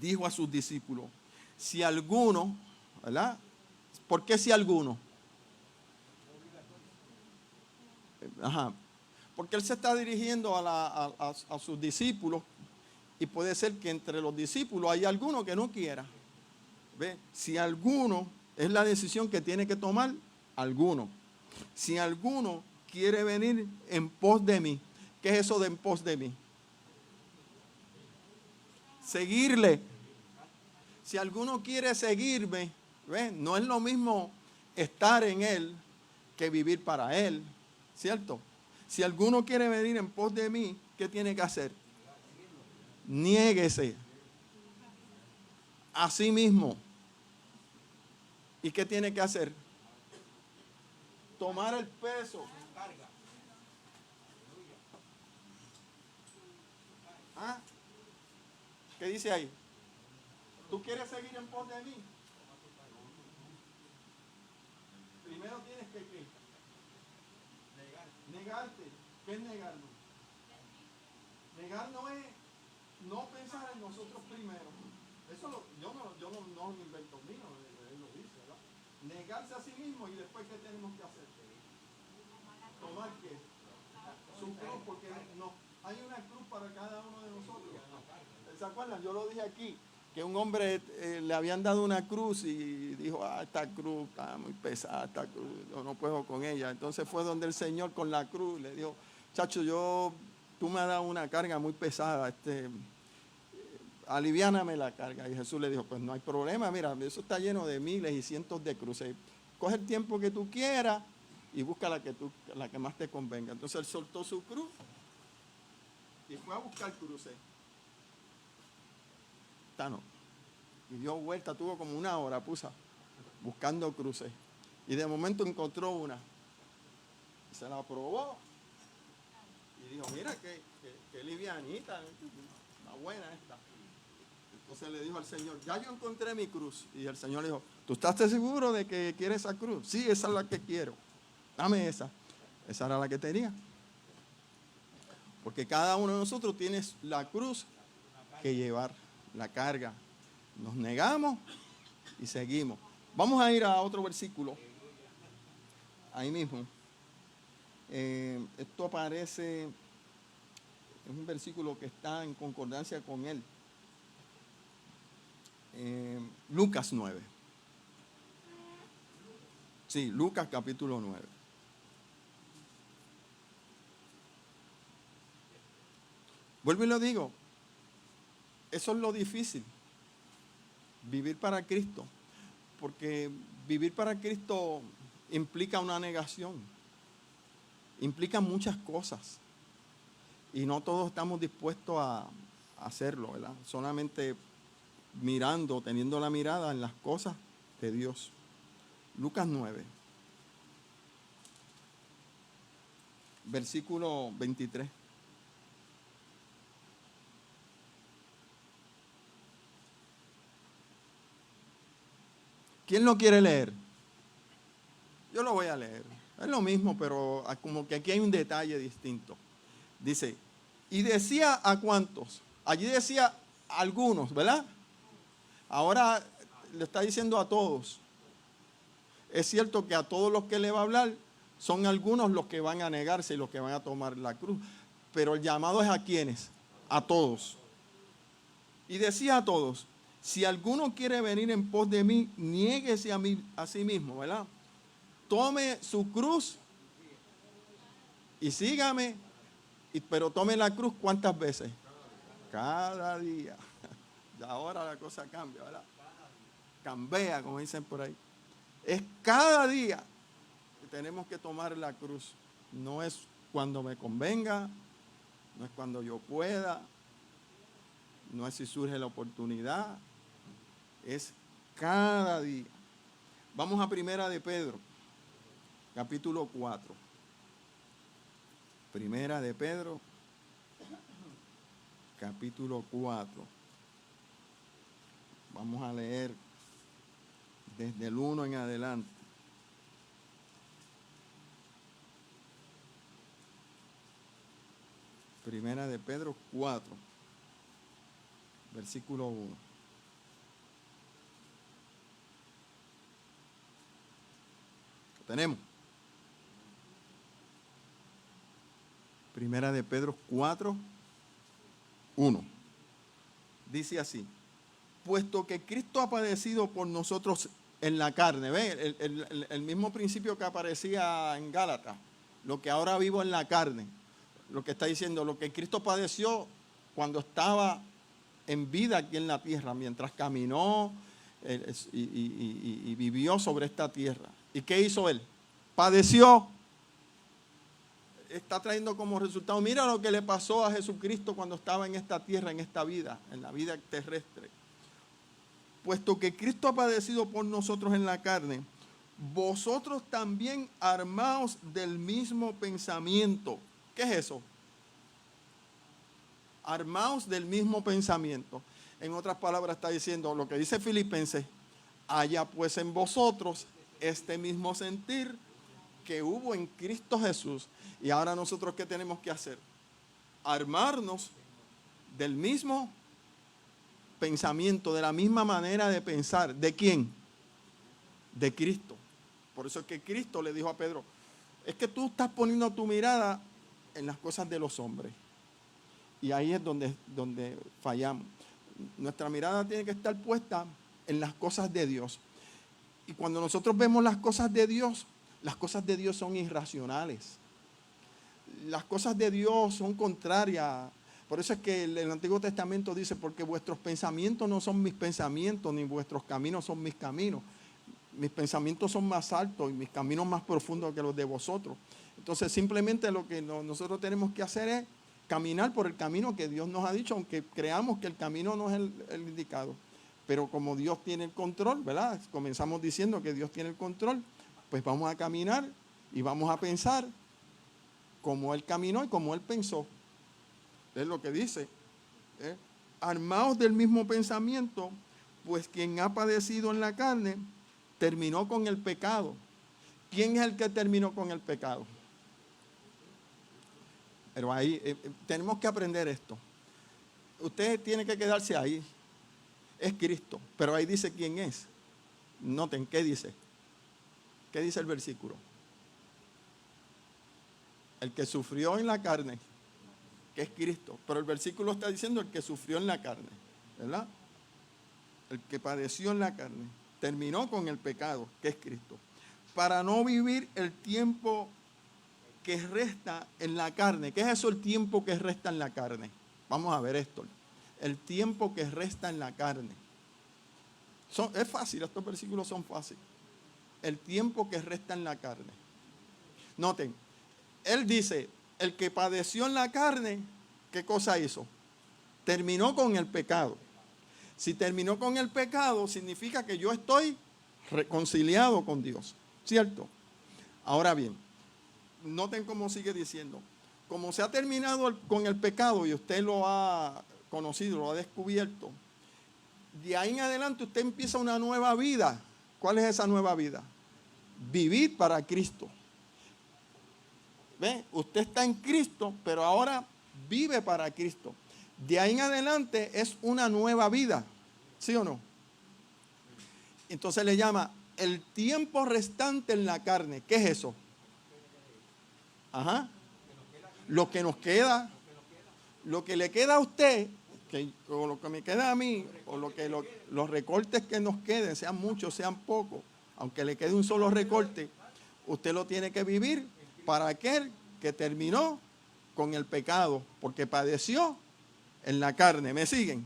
dijo a sus discípulos, si alguno, ¿verdad? ¿Por qué si alguno? Ajá. Porque él se está dirigiendo a sus discípulos y puede ser que entre los discípulos hay alguno que no quiera. ¿Ve? Si alguno, es la decisión que tiene que tomar alguno. Si alguno quiere venir en pos de mí, ¿qué es eso de en pos de mí? Seguirle. Si alguno quiere seguirme, ¿ve? No es lo mismo estar en él que vivir para él, ¿cierto? Si alguno quiere venir en pos de mí, ¿qué tiene que hacer? Niéguese a sí mismo. ¿Y qué tiene que hacer? Tomar el peso. ¿Ah? ¿Qué dice ahí? ¿Tú quieres seguir en pos de mí? Primero tienes que ¿qué? Negarte. ¿Qué es negarnos? Negar no es no pensar en nosotros primero. Eso yo no lo invento mío, él lo dice, ¿verdad? Negarse a sí mismo y después ¿qué tenemos que hacer? Tomar ¿qué? Su cruz, porque no, hay una cruz para cada uno de nosotros. ¿Se acuerdan? Yo lo dije aquí, que un hombre le habían dado una cruz y dijo, esta cruz está muy pesada, esta cruz, yo no puedo con ella. Entonces fue donde el Señor con la cruz le dijo, chacho, tú me has dado una carga muy pesada, aliviáname la carga. Y Jesús le dijo, pues no hay problema, mira, eso está lleno de miles y cientos de cruces. Coge el tiempo que tú quieras y busca la que más te convenga. Entonces él soltó su cruz y fue a buscar cruces. No. Y dio vuelta, tuvo como una hora, buscando cruces. Y de momento encontró una. Y se la probó. Y dijo, mira, qué livianita, está buena esta. Entonces le dijo al Señor, ya yo encontré mi cruz. Y el Señor le dijo, ¿tú estás seguro de que quieres esa cruz? Sí, esa es la que quiero. Dame esa. Esa era la que tenía. Porque cada uno de nosotros tiene la cruz que llevar. La carga. Nos negamos y seguimos. Vamos a ir a otro versículo. Ahí mismo. Esto aparece, es un versículo que está en concordancia con él. Lucas 9. Sí, Lucas capítulo 9. Vuelvo y lo digo. Eso es lo difícil, vivir para Cristo, porque vivir para Cristo implica una negación, implica muchas cosas, y no todos estamos dispuestos a hacerlo, ¿verdad? Solamente mirando, teniendo la mirada en las cosas de Dios. Lucas 9, versículo 23. ¿Quién lo quiere leer? Yo lo voy a leer. Es lo mismo, pero como que aquí hay un detalle distinto. Dice, y decía a cuántos. Allí decía a algunos, ¿verdad? Ahora le está diciendo a todos. Es cierto que a todos los que le va a hablar son algunos los que van a negarse y los que van a tomar la cruz. Pero el llamado es a quienes, a todos. Y decía a todos, si alguno quiere venir en pos de mí, niéguese a sí mismo, ¿verdad? Tome su cruz y sígame, pero tome la cruz ¿cuántas veces? Cada día. Y ahora la cosa cambia, ¿verdad? Cambia, como dicen por ahí. Es cada día que tenemos que tomar la cruz. No es cuando me convenga, no es cuando yo pueda, no es si surge la oportunidad, es cada día. Vamos a Primera de Pedro, capítulo 4. Primera de Pedro, capítulo 4. Vamos a leer desde el 1 en adelante. Primera de Pedro 4, versículo 1. Tenemos. Primera de Pedro 4, 1. Dice así: puesto que Cristo ha padecido por nosotros en la carne. ¿Ven? El mismo principio que aparecía en Gálatas. Lo que ahora vivo en la carne. Lo que está diciendo, lo que Cristo padeció cuando estaba en vida aquí en la tierra, mientras caminó y vivió sobre esta tierra. ¿Y qué hizo él? Padeció. Está trayendo como resultado, mira lo que le pasó a Jesucristo cuando estaba en esta tierra, en esta vida, en la vida terrestre. Puesto que Cristo ha padecido por nosotros en la carne, vosotros también armaos del mismo pensamiento. ¿Qué es eso? Armaos del mismo pensamiento. En otras palabras está diciendo lo que dice Filipenses: haya pues en vosotros este mismo sentir que hubo en Cristo Jesús. Y ahora nosotros, ¿qué tenemos que hacer? Armarnos del mismo pensamiento, de la misma manera de pensar. ¿De quién? De Cristo. Por eso es que Cristo le dijo a Pedro: es que tú estás poniendo tu mirada en las cosas de los hombres. Y ahí es donde fallamos. Nuestra mirada tiene que estar puesta en las cosas de Dios. Y cuando nosotros vemos las cosas de Dios son irracionales. Las cosas de Dios son contrarias. Por eso es que el Antiguo Testamento dice: porque vuestros pensamientos no son mis pensamientos, ni vuestros caminos son mis caminos. Mis pensamientos son más altos y mis caminos más profundos que los de vosotros. Entonces simplemente lo que nosotros tenemos que hacer es caminar por el camino que Dios nos ha dicho, aunque creamos que el camino no es el indicado. Pero como Dios tiene el control, ¿verdad? Comenzamos diciendo que Dios tiene el control, pues vamos a caminar y vamos a pensar como Él caminó y como Él pensó. Es lo que dice. Armaos del mismo pensamiento, pues quien ha padecido en la carne terminó con el pecado. ¿Quién es el que terminó con el pecado? Pero ahí tenemos que aprender esto. Usted tiene que quedarse ahí. Es Cristo. Pero ahí dice quién es. Noten, ¿qué dice? ¿Qué dice el versículo? El que sufrió en la carne, que es Cristo. Pero el versículo está diciendo el que sufrió en la carne, ¿verdad? El que padeció en la carne, terminó con el pecado, que es Cristo. Para no vivir el tiempo que resta en la carne. ¿Qué es eso, el tiempo que resta en la carne? Vamos a ver esto. El tiempo que resta en la carne. Es fácil, estos versículos son fáciles. El tiempo que resta en la carne. Noten, él dice, el que padeció en la carne, ¿qué cosa hizo? Terminó con el pecado. Si terminó con el pecado, significa que yo estoy reconciliado con Dios, ¿cierto? Ahora bien, noten cómo sigue diciendo. Como se ha terminado con el pecado y usted lo ha conocido, lo ha descubierto, de ahí en adelante usted empieza una nueva vida. ¿Cuál es esa nueva vida? Vivir para Cristo. ¿Ve? Usted está en Cristo, pero ahora vive para Cristo. De ahí en adelante es una nueva vida. ¿Sí o no? Entonces le llama el tiempo restante en la carne. ¿Qué es eso? Ajá. Lo que nos queda. Lo que le queda a usted que con lo que me queda a mí, o los recortes que nos queden, sean muchos, sean pocos, aunque le quede un solo recorte, usted lo tiene que vivir para aquel que terminó con el pecado, porque padeció en la carne. ¿Me siguen?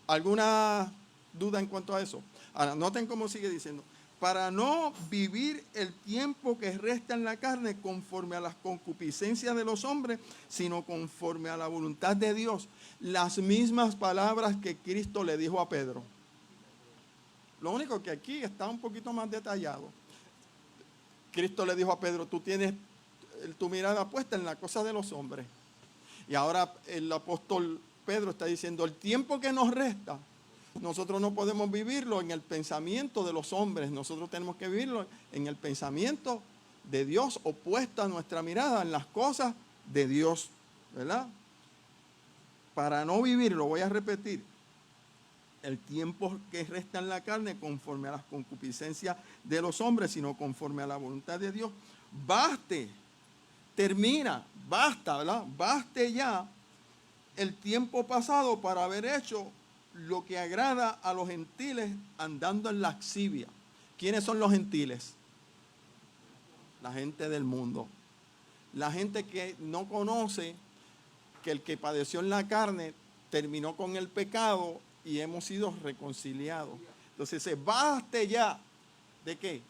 ¿Alguna duda en cuanto a eso? Ahora, noten cómo sigue diciendo. Para no vivir el tiempo que resta en la carne conforme a las concupiscencias de los hombres, sino conforme a la voluntad de Dios. Las mismas palabras que Cristo le dijo a Pedro. Lo único que aquí está un poquito más detallado. Cristo le dijo a Pedro, tú tienes tu mirada puesta en la cosa de los hombres. Y ahora el apóstol Pedro está diciendo, el tiempo que nos resta, nosotros no podemos vivirlo en el pensamiento de los hombres, nosotros tenemos que vivirlo en el pensamiento de Dios, opuesta a nuestra mirada en las cosas de Dios, ¿verdad? Para no vivirlo, voy a repetir, el tiempo que resta en la carne conforme a las concupiscencias de los hombres, sino conforme a la voluntad de Dios, baste, termina, basta, ¿verdad? Baste ya el tiempo pasado para haber hecho lo que agrada a los gentiles andando en laxivia. ¿Quiénes son los gentiles? La gente del mundo. La gente que no conoce que el que padeció en la carne terminó con el pecado y hemos sido reconciliados. Entonces se baste ya ¿de qué?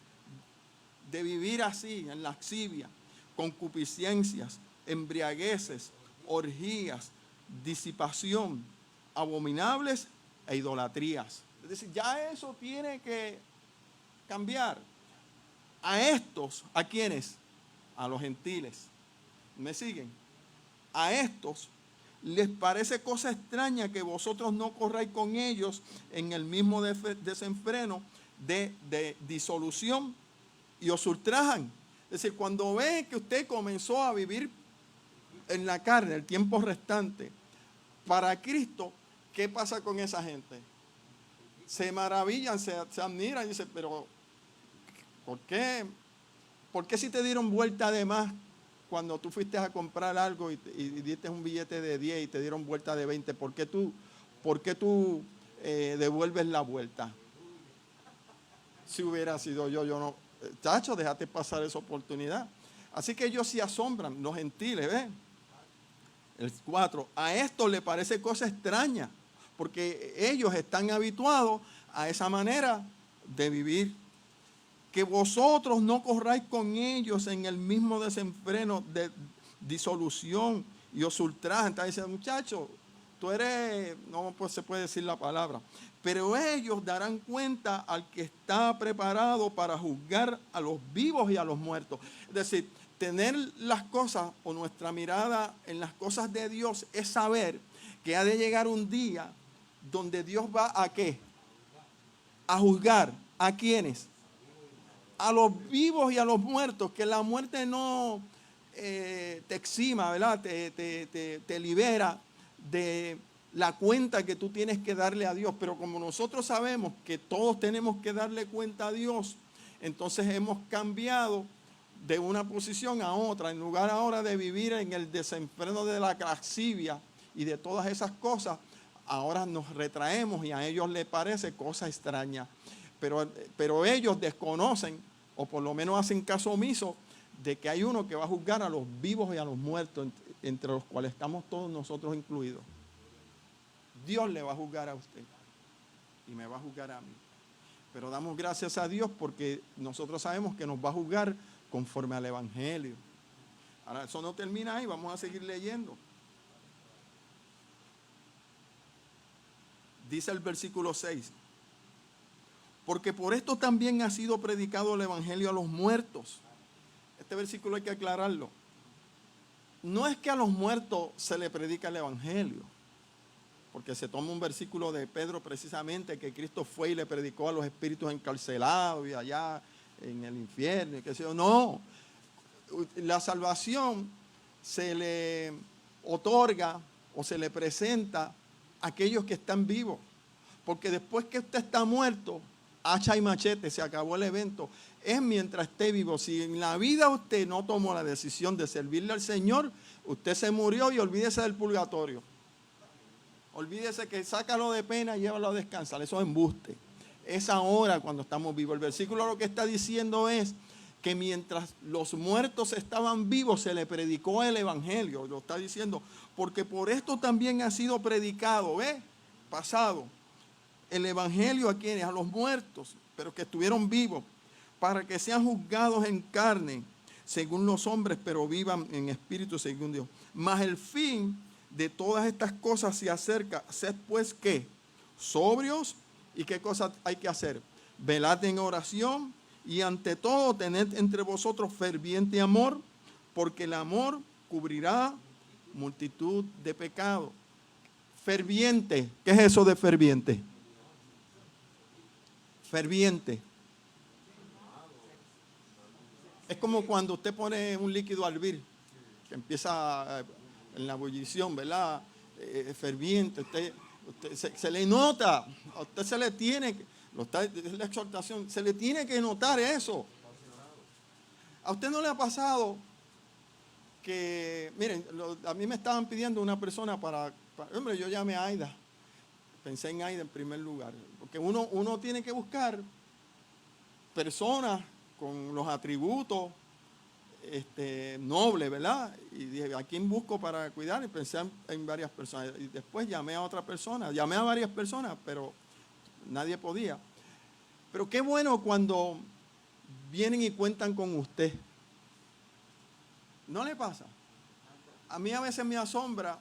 De vivir así, en laxivia, concupiscencias, embriagueces, orgías, disipación, abominables e idolatrías. Es decir, ya eso tiene que cambiar. A estos, ¿a quiénes? A los gentiles. ¿Me siguen? A estos les parece cosa extraña que vosotros no corráis con ellos en el mismo desenfreno de disolución y os ultrajan. Es decir, cuando ven que usted comenzó a vivir en la carne el tiempo restante para Cristo, ¿qué pasa con esa gente? Se maravillan, se admiran y dicen, pero ¿por qué? ¿Por qué si te dieron vuelta de más cuando tú fuiste a comprar algo y diste un billete de 10 y te dieron vuelta de 20? ¿Por qué tú devuelves la vuelta? Si hubiera sido yo no. Chacho, déjate pasar esa oportunidad. Así que ellos se asombran, los gentiles, ¿ven? El 4, a esto le parece cosa extraña, porque ellos están habituados a esa manera de vivir. Que vosotros no corráis con ellos en el mismo desenfreno de disolución y os ultrajan. Está diciendo, muchachos, tú eres, no pues se puede decir la palabra, pero ellos darán cuenta al que está preparado para juzgar a los vivos y a los muertos. Es decir, tener las cosas o nuestra mirada en las cosas de Dios es saber que ha de llegar un día donde Dios va a ¿qué? A juzgar. ¿A quiénes? A los vivos y a los muertos, que la muerte no te exima, ¿verdad? Te libera de la cuenta que tú tienes que darle a Dios. Pero como nosotros sabemos que todos tenemos que darle cuenta a Dios, entonces hemos cambiado de una posición a otra. En lugar ahora de vivir en el desenfreno de la lascivia y de todas esas cosas, ahora nos retraemos y a ellos les parece cosa extraña. Pero ellos desconocen, o por lo menos hacen caso omiso, de que hay uno que va a juzgar a los vivos y a los muertos, entre los cuales estamos todos nosotros incluidos. Dios le va a juzgar a usted y me va a juzgar a mí. Pero damos gracias a Dios porque nosotros sabemos que nos va a juzgar conforme al Evangelio. Ahora, eso no termina ahí, vamos a seguir leyendo. Dice el versículo 6. Porque por esto también ha sido predicado el Evangelio a los muertos. Este versículo hay que aclararlo. No es que a los muertos se le predica el Evangelio, porque se toma un versículo de Pedro precisamente, que Cristo fue y le predicó a los espíritus encarcelados y allá en el infierno y qué sé yo. No, la salvación se le otorga o se le presenta a aquellos que están vivos, porque después que usted está muerto, hacha y machete, se acabó el evento. Es mientras esté vivo. Si en la vida usted no tomó la decisión de servirle al Señor, usted se murió y olvídese del purgatorio. Olvídese que sácalo de pena y llévalo a descansar. Eso es embuste. Es ahora cuando estamos vivos. El versículo lo que está diciendo es que mientras los muertos estaban vivos se le predicó el evangelio. Lo está diciendo, porque por esto también ha sido predicado, pasado, el evangelio a quienes, a los muertos, pero que estuvieron vivos, para que sean juzgados en carne, según los hombres, pero vivan en espíritu, según Dios. Mas el fin de todas estas cosas se acerca. Sed pues, ¿qué? Sobrios. ¿Y qué cosas hay que hacer? Velad en oración, y ante todo tened entre vosotros ferviente amor, porque el amor cubrirá multitud de pecados. Ferviente. ¿Qué es eso de ferviente? Ferviente. Es como cuando usted pone un líquido a hervir, que empieza en la ebullición, ¿verdad? Ferviente. Usted se le nota, a usted se le tiene, es la exhortación, se le tiene que notar eso. ¿A usted no le ha pasado que, miren, a mí me estaban pidiendo una persona hombre, yo llamé a Aida, pensé en Aida en primer lugar, porque uno tiene que buscar personas con los atributos nobles, ¿verdad? Y dije, ¿a quién busco para cuidar? Y pensé en varias personas. Y después llamé a otra persona, llamé a varias personas, pero nadie podía. Pero qué bueno cuando vienen y cuentan con usted. ¿No le pasa? A mí a veces me asombra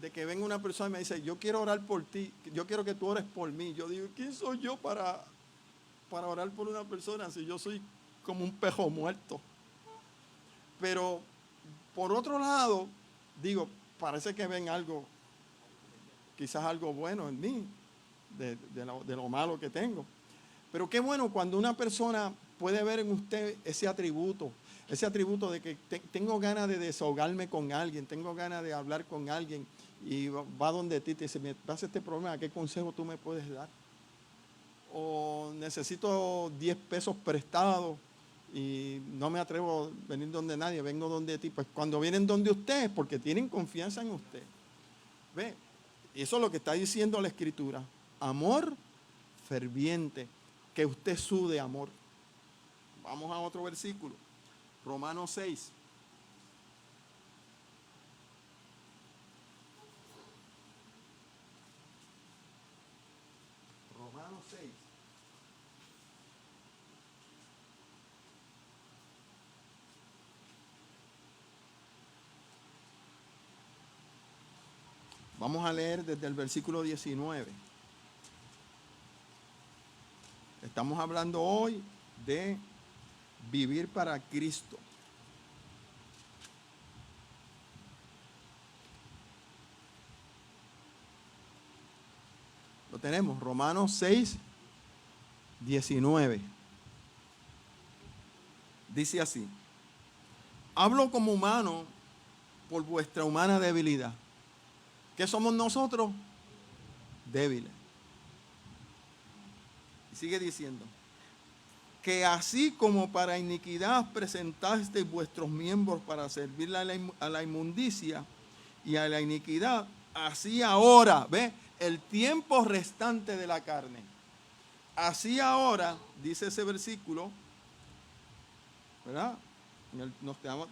de que venga una persona y me dice, yo quiero orar por ti, yo quiero que tú ores por mí. Yo digo, ¿quién soy yo para orar por una persona si yo soy como un pejo muerto? Pero por otro lado, digo, parece que ven algo, quizás algo bueno en mí, de lo malo que tengo. Pero qué bueno cuando una persona puede ver en usted ese atributo de que tengo ganas de desahogarme con alguien, tengo ganas de hablar con alguien, y va donde ti y te dice, me pasa este problema, ¿qué consejo tú me puedes dar? O necesito 10 pesos prestados y no me atrevo a venir donde nadie, vengo donde ti. Pues cuando vienen donde usted es porque tienen confianza en usted. ¿Ve? Y eso es lo que está diciendo la Escritura. Amor ferviente, que usted sude amor. Vamos a otro versículo. Romanos 6. Romanos 6. Vamos a leer desde el versículo 19. Estamos hablando hoy de vivir para Cristo. Lo tenemos, Romanos 6, 19. Dice así: hablo como humano por vuestra humana debilidad. ¿Qué somos nosotros? Débiles. Y sigue diciendo, que así como para iniquidad presentasteis vuestros miembros para servir a la inmundicia y a la iniquidad, así ahora, ¿ve? El tiempo restante de la carne. Así ahora, dice ese versículo, ¿verdad?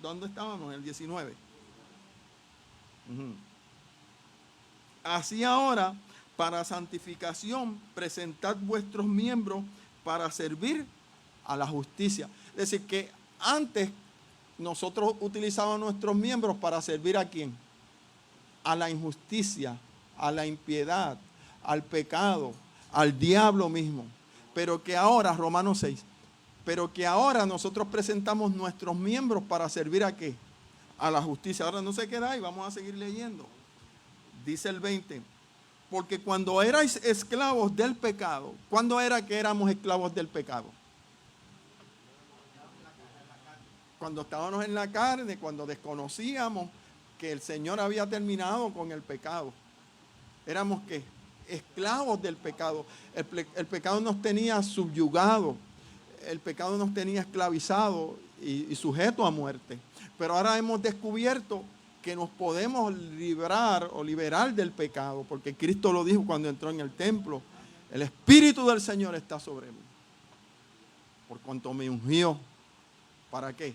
¿Dónde estábamos? En el 19. Así ahora, para santificación, presentad vuestros miembros para servir a la justicia. Es decir, que antes nosotros utilizábamos nuestros miembros para servir ¿a quién? A la injusticia, a la impiedad, al pecado, al diablo mismo. Pero que ahora, Romanos 6, pero que ahora nosotros presentamos nuestros miembros para servir ¿a qué? A la justicia. Ahora no se queda ahí, vamos a seguir leyendo. Dice el 20, porque cuando erais esclavos del pecado, ¿cuándo era que éramos esclavos del pecado? Cuando estábamos en la carne, cuando desconocíamos que el Señor había terminado con el pecado. Éramos ¿qué? Esclavos del pecado. El pecado nos tenía subyugado, el pecado nos tenía esclavizado y sujeto a muerte. Pero ahora hemos descubierto que nos podemos librar o liberar del pecado, porque Cristo lo dijo cuando entró en el templo: el Espíritu del Señor está sobre mí, por cuanto me ungió. ¿Para qué?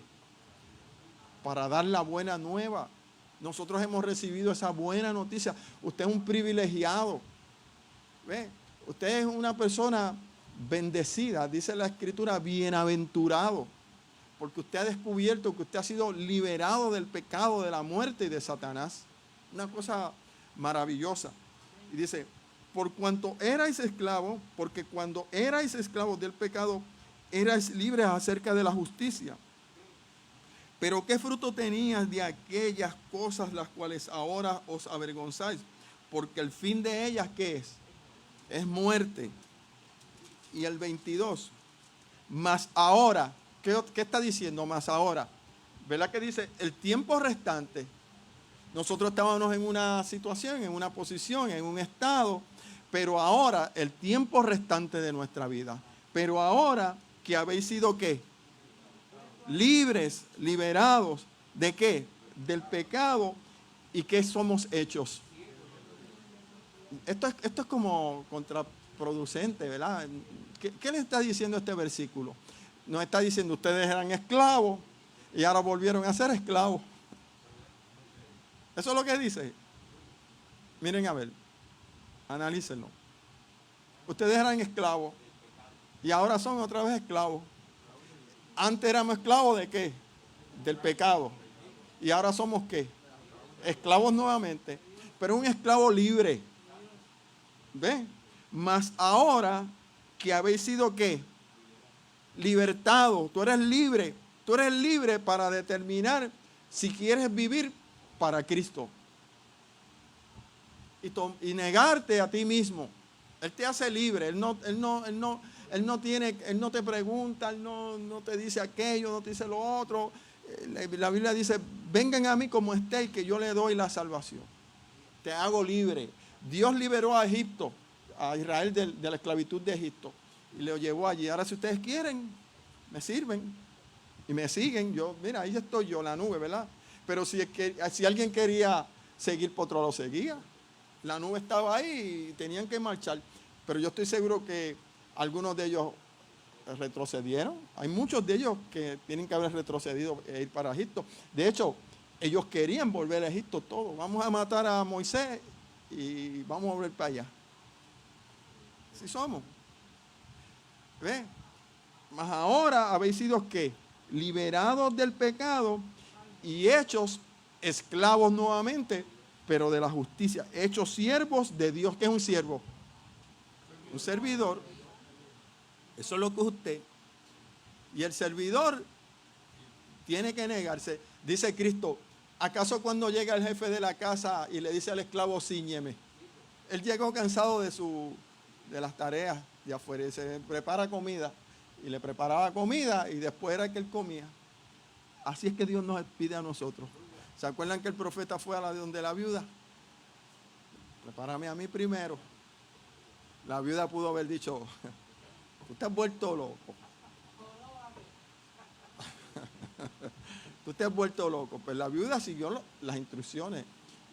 Para dar la buena nueva. Nosotros hemos recibido esa buena noticia. Usted es un privilegiado. ¿Ve? Usted es una persona bendecida, dice la Escritura, bienaventurado, porque usted ha descubierto que usted ha sido liberado del pecado, de la muerte y de Satanás. Una cosa maravillosa. Y dice: por cuanto erais esclavos, porque cuando erais esclavos del pecado, erais libres acerca de la justicia. Pero ¿qué fruto tenías de aquellas cosas las cuales ahora os avergonzáis? Porque el fin de ellas, ¿qué es? Es muerte. Y el 22, mas ahora, ¿qué está diciendo? Mas ahora, ¿verdad que dice? El tiempo restante. Nosotros estábamos en una situación, en una posición, en un estado, pero ahora, el tiempo restante de nuestra vida. Pero ahora que habéis sido, ¿qué? Libres, liberados, ¿de qué? Del pecado. ¿Y qué somos hechos? Esto es como contraproducente, ¿verdad? ¿Qué le está diciendo este versículo? Nos está diciendo: ustedes eran esclavos y ahora volvieron a ser esclavos. Eso es lo que dice. Miren a ver, analícenlo. Ustedes eran esclavos y ahora son otra vez esclavos. Antes éramos esclavos ¿de qué? Del pecado. Y ahora somos ¿qué? Esclavos nuevamente. Pero un esclavo libre. ¿Ven? Mas ahora que habéis sido ¿qué? Libertados. Tú eres libre. Tú eres libre para determinar si quieres vivir para Cristo. Y negarte a ti mismo. Él te hace libre. Él no te pregunta, Él no te dice aquello, no te dice lo otro. La Biblia dice: vengan a mí como estéis, que yo le doy la salvación. Te hago libre. Dios liberó a Egipto, a Israel de la esclavitud de Egipto, y lo llevó allí. Ahora, si ustedes quieren, me sirven y me siguen. Mira, ahí estoy yo, la nube, ¿verdad? Pero si alguien quería seguir, por otro lo seguía. La nube estaba ahí y tenían que marchar. Pero yo estoy seguro que algunos de ellos retrocedieron. Hay muchos de ellos que tienen que haber retrocedido e ir para Egipto. De hecho, ellos querían volver a Egipto todo. Vamos a matar a Moisés y vamos a volver para allá. Así somos. ¿Ve? Mas ahora habéis sido ¿qué? Liberados del pecado y hechos esclavos nuevamente, pero de la justicia. Hechos siervos de Dios. ¿Qué es un siervo? Un servidor. Eso es lo que es usted. Y el servidor tiene que negarse. Dice Cristo: ¿acaso cuando llega el jefe de la casa y le dice al esclavo: cíñeme? Él llegó cansado de las tareas de afuera y se prepara comida. Y le preparaba comida y después era que él comía. Así es que Dios nos pide a nosotros. ¿Se acuerdan que el profeta fue a donde la viuda? Prepárame a mí primero. La viuda pudo haber dicho: tú te has vuelto loco. Tú te has vuelto loco. Pues la viuda siguió las instrucciones.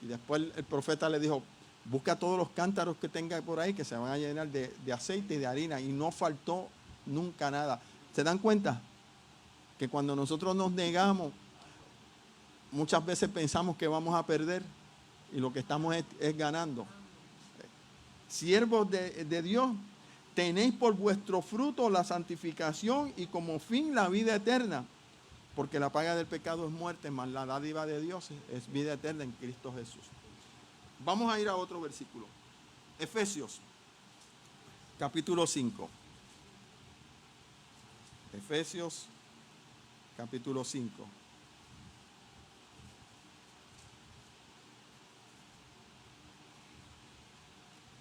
Y después el profeta le dijo: busca todos los cántaros que tenga por ahí, que se van a llenar de aceite y de harina. Y no faltó nunca nada. ¿Se dan cuenta? Que cuando nosotros nos negamos, muchas veces pensamos que vamos a perder y lo que estamos es ganando. Siervos de Dios, tenéis por vuestro fruto la santificación y como fin la vida eterna, porque la paga del pecado es muerte, mas la dádiva de Dios es vida eterna en Cristo Jesús. Vamos a ir a otro versículo. Efesios, capítulo 5. Efesios, capítulo 5.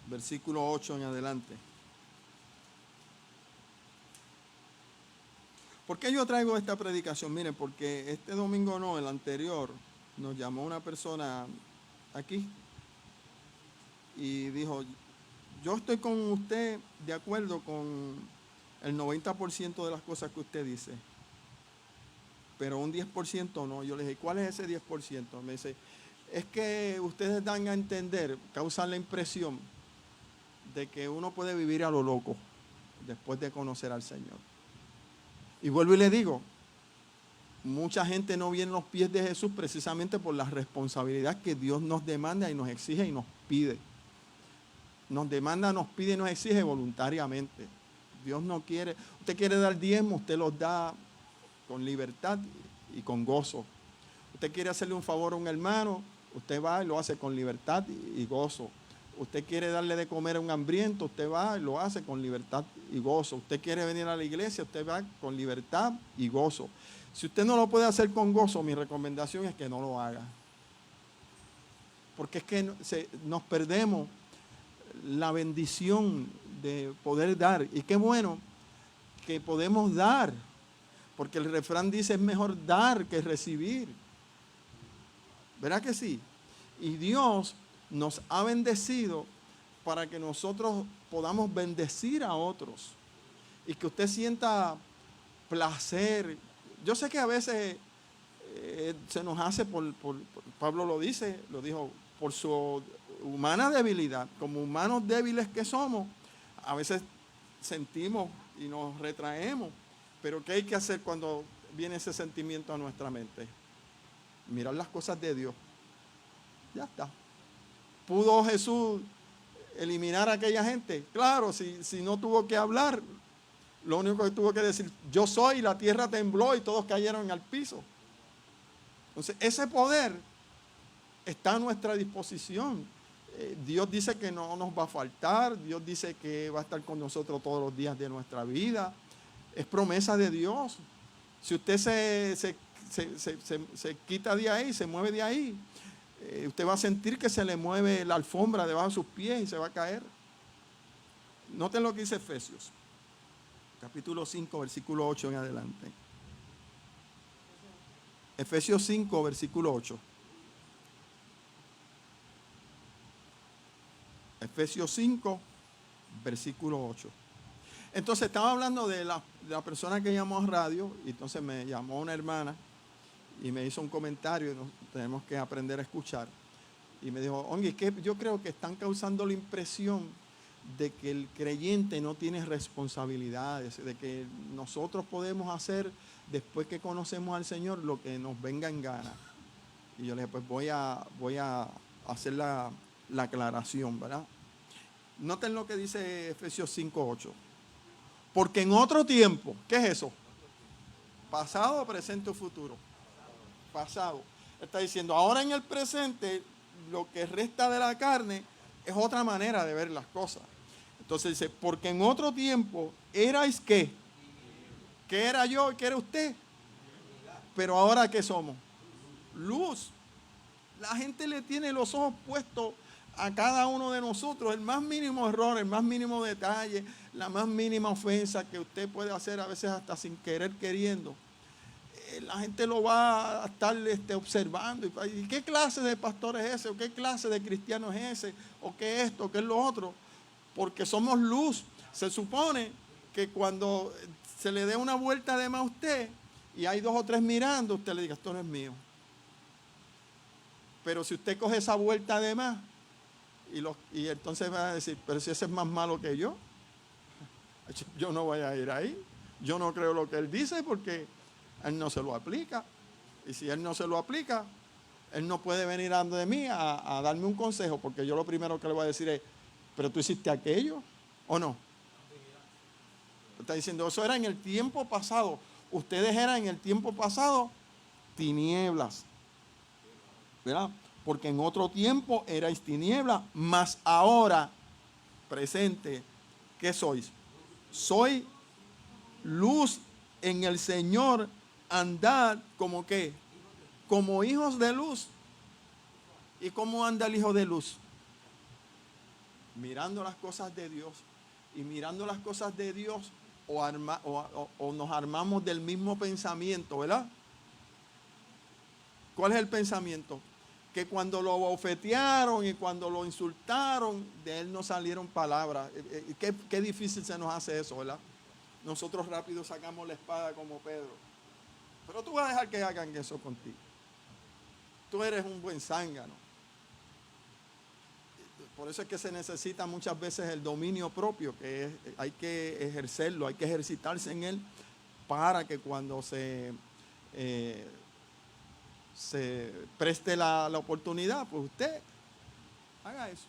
Versículo 8 en adelante. ¿Por qué yo traigo esta predicación? Miren, porque este domingo no, el anterior, nos llamó una persona aquí y dijo: yo estoy con usted de acuerdo con el 90% de las cosas que usted dice. pero un 10% no. Yo le dije, ¿cuál es ese 10%? Me dice, es que ustedes dan a entender, causan la impresión de que uno puede vivir a lo loco después de conocer al Señor. Y vuelvo y le digo, mucha gente no viene a los pies de Jesús precisamente por la responsabilidad que Dios nos demanda y nos exige y nos pide. Nos demanda, nos pide y nos exige voluntariamente. Dios no quiere, usted quiere dar diezmo, usted los da con libertad y con gozo. Usted quiere hacerle un favor a un hermano, usted va y lo hace con libertad y gozo. Usted quiere darle de comer a un hambriento, usted va y lo hace con libertad y gozo. Usted quiere venir a la iglesia, usted va con libertad y gozo. Si usted no lo puede hacer con gozo, mi recomendación es que no lo haga. Porque es que nos perdemos la bendición de poder dar. Y qué bueno que podemos dar. Porque el refrán dice, es mejor dar que recibir. ¿Verdad que sí? Y Dios nos ha bendecido para que nosotros podamos bendecir a otros. Y que usted sienta placer. Yo sé que a veces se nos hace Pablo lo dijo, por su humana debilidad. Como humanos débiles que somos, a veces sentimos y nos retraemos. Pero ¿qué hay que hacer cuando viene ese sentimiento a nuestra mente? Mirar las cosas de Dios. Ya está. ¿Pudo Jesús eliminar a aquella gente? Claro, si no tuvo que hablar, lo único que tuvo que decir, yo soy, la tierra tembló y todos cayeron al piso. Entonces, ese poder está a nuestra disposición. Dios dice que no nos va a faltar, Dios dice que va a estar con nosotros todos los días de nuestra vida. Es promesa de Dios. Si usted se quita de ahí, se mueve de ahí, usted va a sentir que se le mueve la alfombra debajo de sus pies y se va a caer. Noten lo que dice Efesios, capítulo 5, versículo 8 en adelante. Efesios 5, versículo 8. Efesios 5, versículo 8. Entonces estaba hablando de la persona que llamó a radio, y entonces me llamó una hermana y me hizo un comentario, y tenemos que aprender a escuchar. Y me dijo, oye, que yo creo que están causando la impresión de que el creyente no tiene responsabilidades, de que nosotros podemos hacer después que conocemos al Señor lo que nos venga en gana. Y yo le dije, pues voy a hacer la aclaración, ¿verdad? Noten lo que dice Efesios 5:8. Porque en otro tiempo, ¿qué es eso? Pasado, presente o futuro. Pasado. Está diciendo, ahora en el presente, lo que resta de la carne es otra manera de ver las cosas. Entonces dice, porque en otro tiempo erais ¿qué? ¿Qué era yo y qué era usted? Pero ahora ¿qué somos? Luz. La gente le tiene los ojos puestos a cada uno de nosotros. El más mínimo error, el más mínimo detalle, la más mínima ofensa que usted puede hacer a veces hasta sin querer queriendo. La gente lo va a estar observando. ¿Y qué clase de pastor es ese? ¿O qué clase de cristiano es ese? ¿O qué esto? ¿O qué es lo otro? Porque somos luz. Se supone que cuando se le dé una vuelta de más a usted y hay 2 o 3 mirando, usted le diga, esto no es mío. Pero si usted coge esa vuelta de más y entonces va a decir, pero si ese es más malo que yo no voy a ir ahí. Yo no creo lo que él dice porque él no se lo aplica. Y si él no se lo aplica, él no puede venir de mí a darme un consejo, porque yo lo primero que le voy a decir es, pero tú hiciste aquello, ¿o no? Está diciendo, eso era en el tiempo pasado. Ustedes eran en el tiempo pasado tinieblas, ¿verdad? Porque en otro tiempo erais tinieblas, mas ahora, presente, ¿qué sois? Soy luz en el Señor. Andad como ¿qué? Como hijos de luz. ¿Y cómo anda el hijo de luz? Mirando las cosas de Dios. Y mirando las cosas de Dios o nos armamos del mismo pensamiento, ¿verdad? ¿Cuál es el pensamiento? Que cuando lo bofetearon y cuando lo insultaron, de él no salieron palabras. Qué difícil se nos hace eso, ¿verdad? Nosotros rápido sacamos la espada como Pedro. Pero tú vas a dejar que hagan eso contigo. Tú eres un buen zángano. Por eso es que se necesita muchas veces el dominio propio, hay que ejercerlo, hay que ejercitarse en él para que cuando se preste la oportunidad, pues usted haga eso.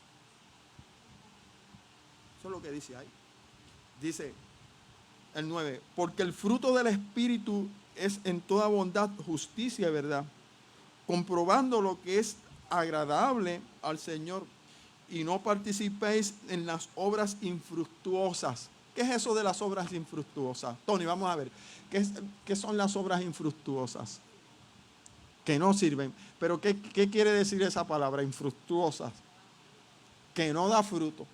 Eso es lo que dice ahí. Dice el 9, porque el fruto del Espíritu es en toda bondad, justicia y verdad, comprobando lo que es agradable al Señor, y no participéis en las obras infructuosas. ¿Qué es eso de las obras infructuosas? Tony, vamos a ver. ¿Qué son las obras infructuosas? Que no sirven. Pero ¿qué quiere decir esa palabra, infructuosas? Que no da fruto.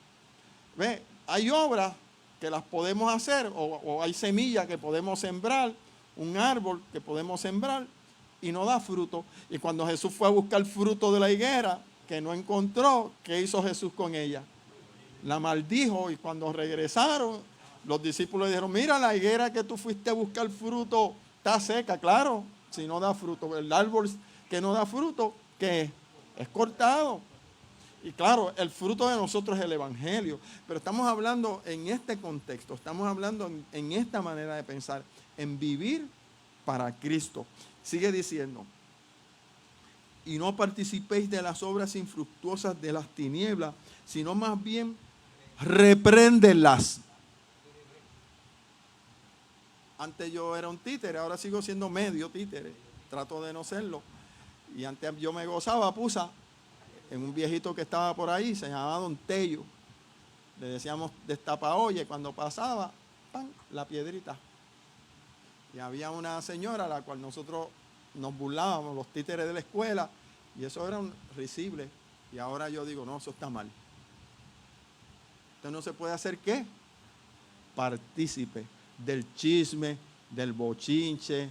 ¿Ve? Hay obras que las podemos hacer, o hay semillas que podemos sembrar, un árbol que podemos sembrar y no da fruto. Y cuando Jesús fue a buscar fruto de la higuera, que no encontró, ¿qué hizo Jesús con ella? La maldijo, y cuando regresaron, los discípulos dijeron, mira, la higuera que tú fuiste a buscar fruto está seca. Claro, si no da fruto. El árbol que no da fruto, ¿qué es? Es cortado. Y claro, el fruto de nosotros es el Evangelio. Pero estamos hablando en este contexto, estamos hablando en esta manera de pensar, en vivir para Cristo. Sigue diciendo, y no participéis de las obras infructuosas de las tinieblas, sino más bien repréndelas. Antes yo era un títere, ahora sigo siendo medio títere. Trato de no serlo. Y antes yo me gozaba, pusa, en un viejito que estaba por ahí, se llamaba Don Tello. Le decíamos destapaoye, cuando pasaba, ¡pam!, la piedrita. Y había una señora a la cual nosotros nos burlábamos, los títeres de la escuela, y eso era risible. Y ahora yo digo, no, eso está mal. Usted no se puede hacer, ¿qué? Partícipe del chisme, del bochinche,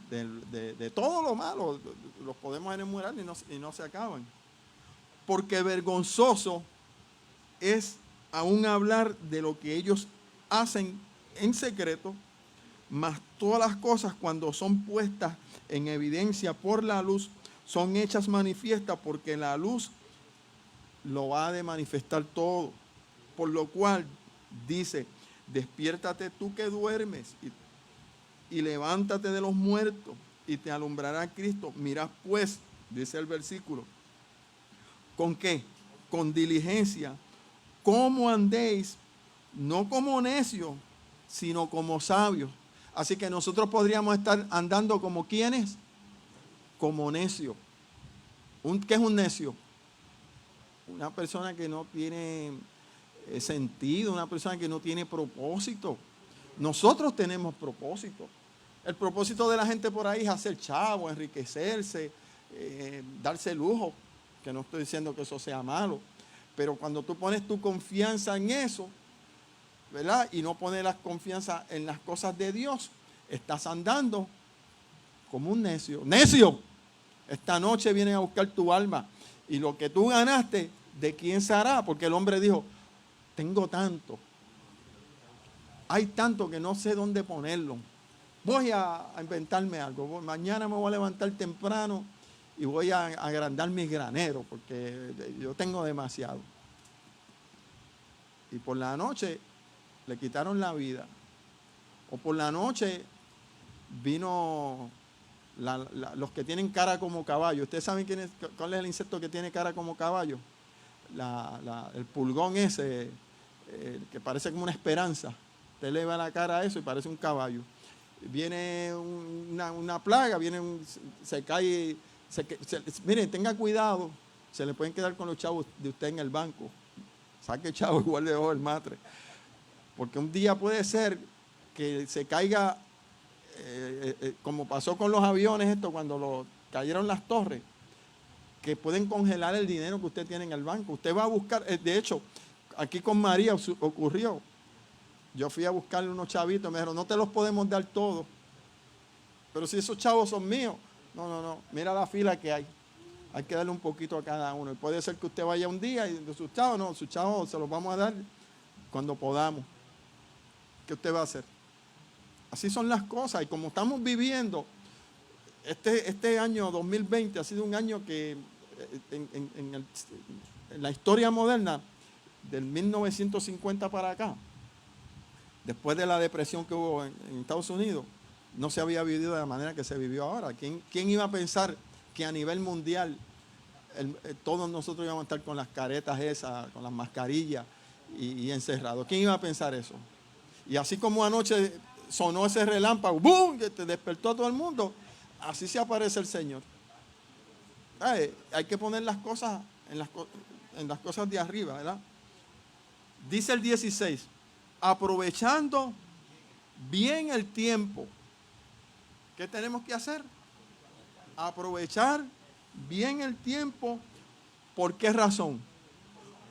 de todo lo malo. Los podemos enumerar y no se acaban. Porque vergonzoso es aún hablar de lo que ellos hacen en secreto, mas todas las cosas cuando son puestas en evidencia por la luz, son hechas manifiestas, porque la luz lo ha de manifestar todo. Por lo cual dice, despiértate tú que duermes y levántate de los muertos y te alumbrará Cristo. Mirad pues, dice el versículo, ¿con qué? Con diligencia, cómo andéis, no como necios, sino como sabios. Así que nosotros podríamos estar andando como ¿quiénes? Como necios. ¿Qué es un necio? Una persona que no tiene sentido, una persona que no tiene propósito. Nosotros tenemos propósito. El propósito de la gente por ahí es hacer chavo, enriquecerse, darse lujo, que no estoy diciendo que eso sea malo, pero cuando tú pones tu confianza en eso, ¿verdad? Y no pones la confianza en las cosas de Dios, estás andando como un necio. ¡Necio! Esta noche vienen a buscar tu alma, y lo que tú ganaste, ¿de quién será? Porque el hombre dijo, tengo tanto, hay tanto que no sé dónde ponerlo. Voy a inventarme algo. Mañana me voy a levantar temprano y voy a agrandar mis graneros porque yo tengo demasiado. Y por la noche le quitaron la vida. O por la noche vino los que tienen cara como caballo. ¿Ustedes saben cuál es el insecto que tiene cara como caballo? El pulgón ese, que parece como una esperanza. Usted le va la cara a eso y parece un caballo. Viene una plaga, se cae. Miren, tenga cuidado, se le pueden quedar con los chavos de usted en el banco. Saque chavo igual debajo del matre. Porque un día puede ser que se caiga, como pasó con los aviones, cuando cayeron las torres, que pueden congelar el dinero que usted tiene en el banco. Usted va a buscar, de hecho, aquí con María ocurrió. Yo fui a buscarle unos chavitos, me dijeron, no te los podemos dar todos. Pero si esos chavos son míos. No, mira la fila que hay. Hay que darle un poquito a cada uno. Y puede ser que usted vaya un día y de sus chavos se los vamos a dar cuando podamos. ¿Qué usted va a hacer? Así son las cosas. Y como estamos viviendo este año 2020 ha sido un año que en la historia moderna, del 1950 para acá, después de la depresión que hubo en Estados Unidos, no se había vivido de la manera que se vivió ahora. ¿Quién iba a pensar que a nivel mundial todos nosotros íbamos a estar con las caretas esas, con las mascarillas y encerrados? ¿Quién iba a pensar eso? Y así como anoche sonó ese relámpago, ¡boom!, que te despertó a todo el mundo, así se aparece el Señor. Hay que poner las cosas en las cosas de arriba, ¿verdad? Dice el 16, aprovechando bien el tiempo. ¿Qué tenemos que hacer? Aprovechar bien el tiempo. ¿Por qué razón?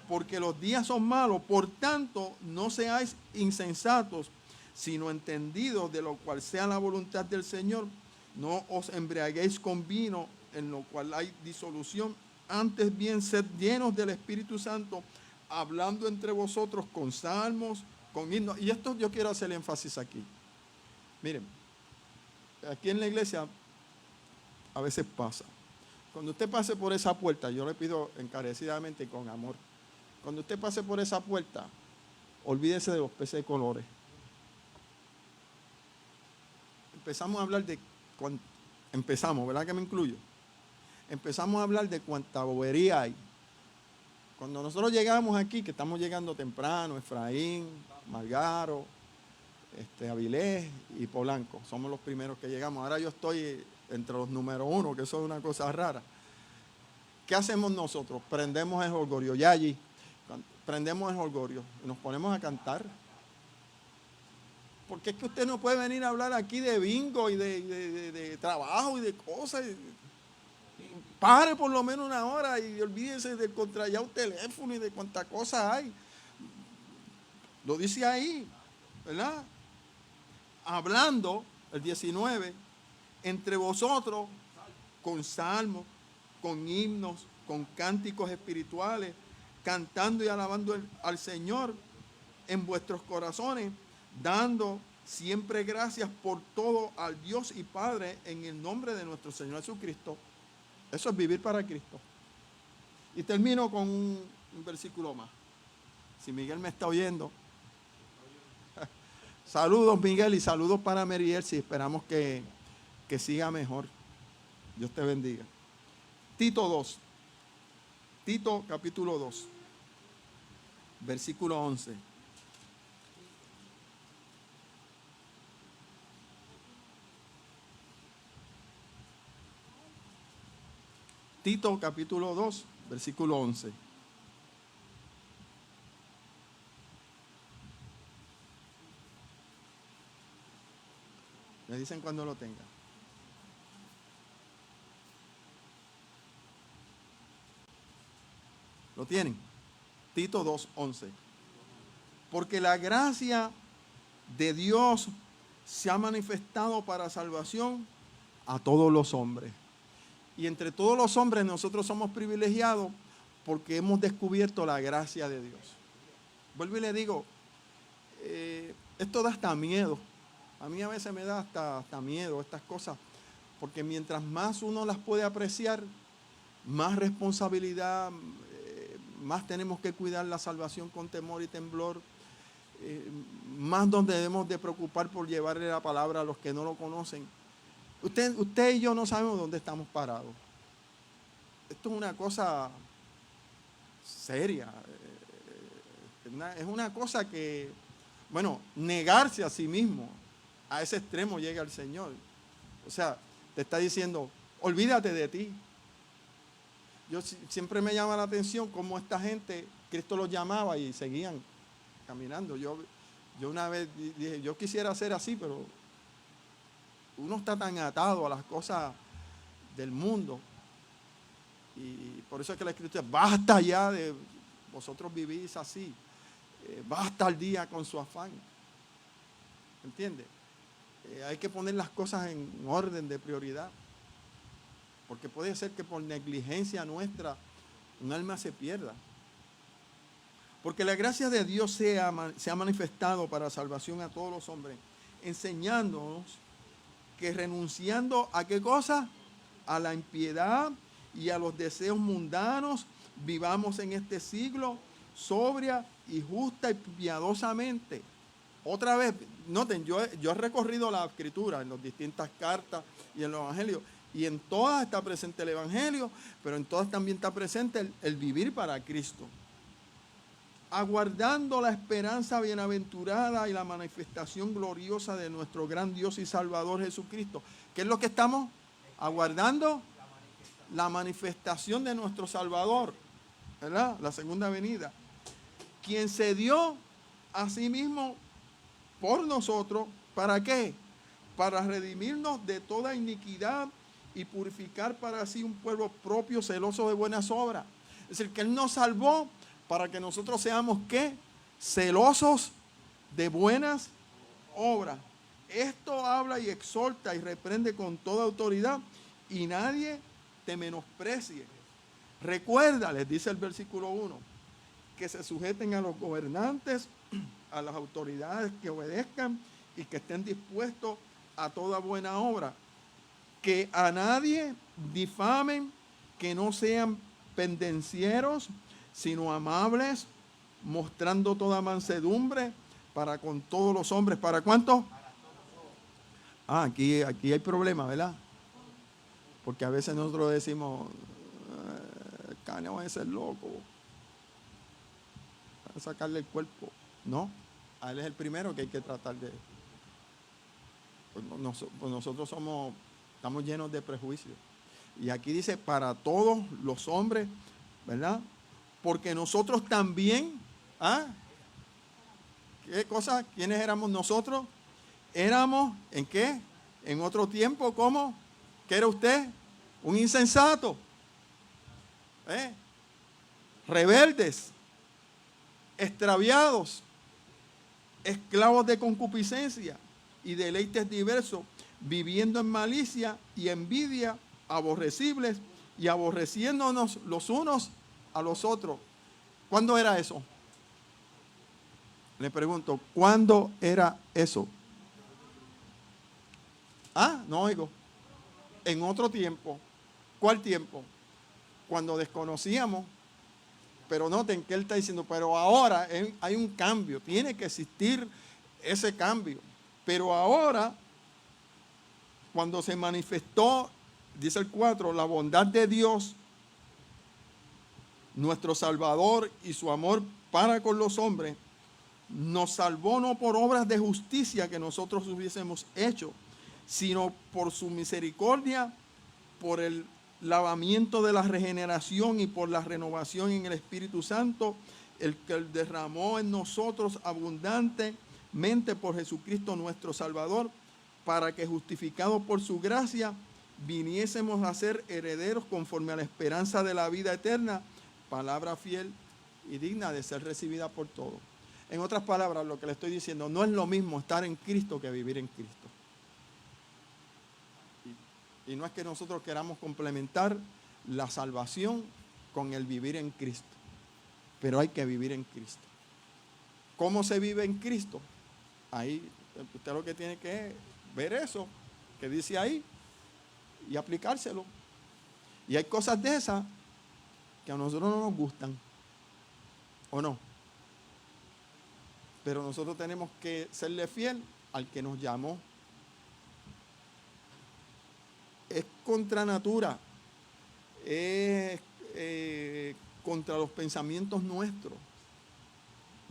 Porque los días son malos. Por tanto, no seáis insensatos, sino entendidos de lo cual sea la voluntad del Señor. No os embriaguéis con vino, en lo cual hay disolución. Antes bien, sed llenos del Espíritu Santo, hablando entre vosotros con salmos, con himnos. Y esto yo quiero hacer énfasis aquí. Miren, aquí en la iglesia a veces pasa. Cuando usted pase por esa puerta, yo le pido encarecidamente y con amor, cuando usted pase por esa puerta, olvídese de los peces de colores. Empezamos a hablar empezamos, ¿verdad que me incluyo? Empezamos a hablar de cuánta bobería hay. Cuando nosotros llegamos aquí, que estamos llegando temprano, Efraín, Margaro, Avilés y Polanco, somos los primeros que llegamos. Ahora yo estoy entre los número 1, que eso es una cosa rara. ¿Qué hacemos nosotros? Prendemos el jolgorio, ya allí, prendemos el jolgorio y nos ponemos a cantar. Porque es que usted no puede venir a hablar aquí de bingo y de trabajo y de cosas. Pare por lo menos una hora y olvídese del contrallado teléfono y de cuánta cosa hay. Lo dice ahí, ¿verdad? Hablando, el 19, entre vosotros, con salmos, con himnos, con cánticos espirituales, cantando y alabando al Señor en vuestros corazones, dando siempre gracias por todo al Dios y Padre en el nombre de nuestro Señor Jesucristo. Eso es vivir para Cristo. Y termino con un versículo más. Si Miguel me está oyendo. Saludos, Miguel, y saludos para Mary Elsie. Esperamos que siga mejor. Dios te bendiga. Tito 2. Tito capítulo 2. Versículo 11. Tito capítulo 2, versículo 11. Me dicen cuando lo tenga. ¿Lo tienen? Tito 2, 11. Porque la gracia de Dios se ha manifestado para salvación a todos los hombres. Y entre todos los hombres nosotros somos privilegiados porque hemos descubierto la gracia de Dios. Vuelvo y le digo, esto da hasta miedo. A mí a veces me da hasta miedo estas cosas, porque mientras más uno las puede apreciar, más responsabilidad, más tenemos que cuidar la salvación con temor y temblor, más nos debemos de preocupar por llevarle la palabra a los que no lo conocen. Usted y yo no sabemos dónde estamos parados. Esto es una cosa seria. Es una cosa que, bueno, negarse a sí mismo, a ese extremo llega el Señor. O sea, te está diciendo, olvídate de ti. Yo siempre me llama la atención cómo esta gente, Cristo los llamaba y seguían caminando. Yo una vez dije, yo quisiera ser así, pero uno está tan atado a las cosas del mundo. Y por eso es que la Escritura, basta ya de vosotros vivís así. Basta al día con su afán. ¿Entiendes? Hay que poner las cosas en orden de prioridad. Porque puede ser que por negligencia nuestra un alma se pierda. Porque la gracia de Dios se ha manifestado para salvación a todos los hombres, enseñándonos que renunciando a qué cosa, a la impiedad y a los deseos mundanos, vivamos en este siglo sobria y justa y piadosamente. Otra vez, noten, yo he recorrido la escritura en las distintas cartas y en los evangelios, y en todas está presente el evangelio, pero en todas también está presente el vivir para Cristo. Aguardando la esperanza bienaventurada y la manifestación gloriosa de nuestro gran Dios y Salvador Jesucristo. ¿Qué es lo que estamos aguardando? La manifestación de nuestro Salvador, ¿verdad? La segunda venida. Quien se dio a sí mismo por nosotros, ¿para qué? Para redimirnos de toda iniquidad y purificar para sí un pueblo propio celoso de buenas obras. Es decir, que Él nos salvó para que nosotros seamos, ¿qué? Celosos de buenas obras. Esto habla y exhorta y reprende con toda autoridad, y nadie te menosprecie. Recuerda, les dice el versículo 1, que se sujeten a los gobernantes, a las autoridades, que obedezcan y que estén dispuestos a toda buena obra. Que a nadie difamen, que no sean pendencieros, sino amables, mostrando toda mansedumbre para con todos los hombres. ¿Para cuántos? Aquí hay problema, ¿verdad? Porque a veces nosotros decimos, Caneo es el loco, a sacarle el cuerpo. No, a él es el primero que hay que tratar de... Pues nosotros estamos llenos de prejuicios. Y aquí dice, para todos los hombres, ¿verdad? Porque nosotros también, ¿qué cosa? ¿Quiénes éramos nosotros? Éramos, ¿en qué? En otro tiempo, ¿cómo? ¿Qué era usted? Un insensato. Rebeldes, extraviados, esclavos de concupiscencia y deleites diversos, viviendo en malicia y envidia, aborrecibles y aborreciéndonos los unos a los otros. ¿Cuándo era eso? Le pregunto, ¿cuándo era eso? No oigo. En otro tiempo. ¿Cuál tiempo? Cuando desconocíamos. Pero noten que él está diciendo, pero ahora hay un cambio, tiene que existir ese cambio. Pero ahora, cuando se manifestó, dice el 4, la bondad de Dios, nuestro Salvador, y su amor para con los hombres, nos salvó no por obras de justicia que nosotros hubiésemos hecho, sino por su misericordia, por el lavamiento de la regeneración y por la renovación en el Espíritu Santo, el que derramó en nosotros abundantemente por Jesucristo nuestro Salvador, para que justificados por su gracia viniésemos a ser herederos conforme a la esperanza de la vida eterna, palabra fiel y digna de ser recibida por todos. En otras palabras, lo que le estoy diciendo, no es lo mismo estar en Cristo que vivir en Cristo. Y no es que nosotros queramos complementar la salvación con el vivir en Cristo, pero hay que vivir en Cristo. ¿Cómo se vive en Cristo? Ahí usted lo que tiene que es ver eso que dice ahí y aplicárselo. Y hay cosas de esas que a nosotros no nos gustan, ¿o no? Pero nosotros tenemos que serle fiel al que nos llamó. Es contra natura, es contra los pensamientos nuestros.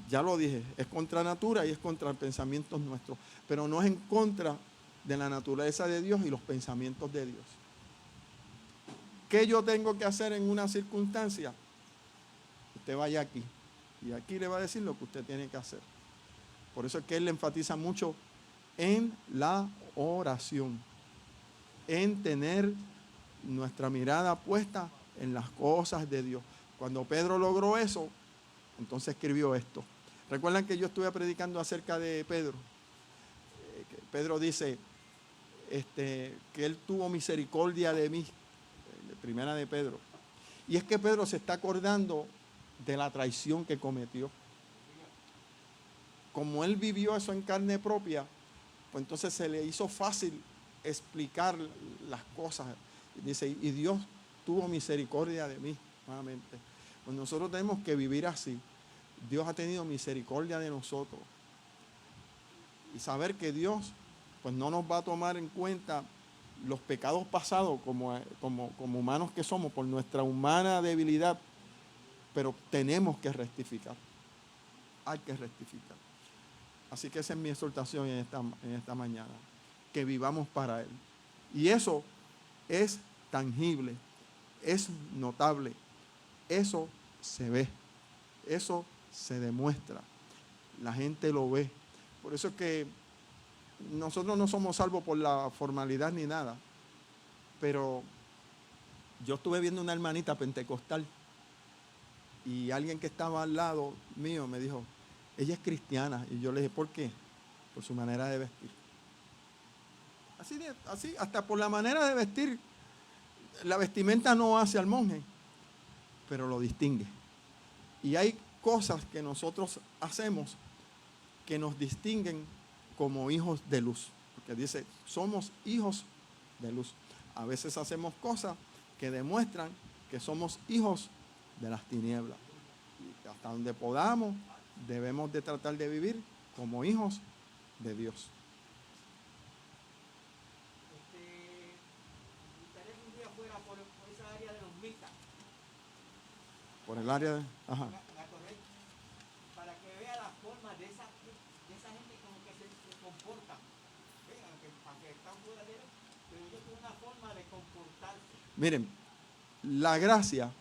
Ya lo dije, es contra natura y es contra los pensamientos nuestros, pero no es en contra de la naturaleza de Dios y los pensamientos de Dios. ¿Qué yo tengo que hacer en una circunstancia? Usted vaya aquí y aquí le va a decir lo que usted tiene que hacer. Por eso es que él le enfatiza mucho en la oración, en tener nuestra mirada puesta en las cosas de Dios. Cuando Pedro logró eso, entonces escribió esto. Recuerdan que yo estuve predicando acerca de Pedro. Pedro dice que él tuvo misericordia de mí, primera de Pedro. Y es que Pedro se está acordando de la traición que cometió. Como él vivió eso en carne propia, pues entonces se le hizo fácil explicar las cosas. Dice, y Dios tuvo misericordia de mí, nuevamente. Pues nosotros tenemos que vivir así. Dios ha tenido misericordia de nosotros. Y saber que Dios pues no nos va a tomar en cuenta los pecados pasados como humanos que somos, por nuestra humana debilidad, pero tenemos que rectificar. Hay que rectificar. Así que esa es mi exhortación en esta mañana, que vivamos para Él. Y eso es tangible, es notable, eso se ve, eso se demuestra, la gente lo ve. Por eso es que nosotros no somos salvos por la formalidad ni nada, pero yo estuve viendo una hermanita pentecostal y alguien que estaba al lado mío me dijo, ella es cristiana, y yo le dije, ¿por qué? Por su manera de vestir. Así, hasta por la manera de vestir, la vestimenta no hace al monje, pero lo distingue. Y hay cosas que nosotros hacemos que nos distinguen como hijos de luz, porque dice, somos hijos de luz. A veces hacemos cosas que demuestran que somos hijos de las tinieblas. Y hasta donde podamos, debemos de tratar de vivir como hijos de Dios. Estaré un día fuera por esa área de los mitas. Por el área de... Ajá. La correcta. Para que vea la forma de esa gente como que se comporta. Vean, aunque están fuera de él, pero ellos tienen una forma de comportarse. Miren, la gracia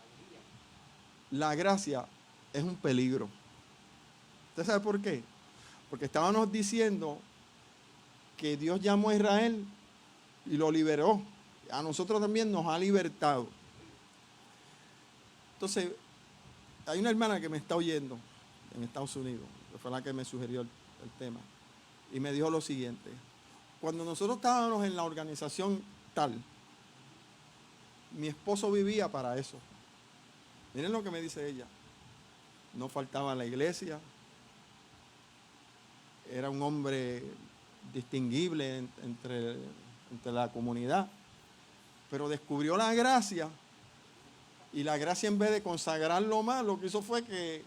es un peligro. ¿Usted sabe por qué? Porque estábamos diciendo que Dios llamó a Israel y lo liberó. A nosotros también nos ha libertado. Entonces, hay una hermana que me está oyendo en Estados Unidos, que fue la que me sugirió el tema, y me dijo lo siguiente. Cuando nosotros estábamos en la organización tal, mi esposo vivía para eso. Miren lo que me dice ella. No faltaba a la iglesia. Era un hombre distinguible entre la comunidad. Pero descubrió la gracia. Y la gracia, en vez de consagrarlo más, lo que hizo fue que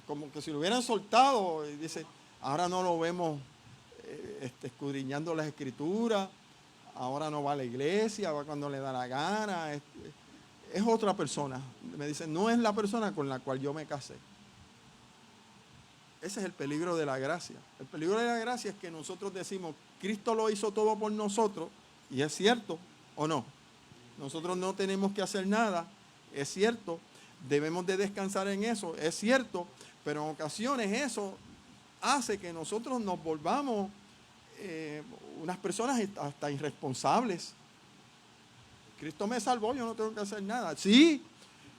como que si lo hubieran soltado. Y dice, ahora no lo vemos escudriñando las escrituras. Ahora no va a la iglesia, va cuando le da la gana. Es otra persona. Me dice, no es la persona con la cual yo me casé. Ese es el peligro de la gracia. El peligro de la gracia es que nosotros decimos, Cristo lo hizo todo por nosotros, y es cierto, ¿o no? Nosotros no tenemos que hacer nada, es cierto. Debemos de descansar en eso, es cierto. Pero en ocasiones eso hace que nosotros nos volvamos unas personas hasta irresponsables. Cristo me salvó, yo no tengo que hacer nada. Sí,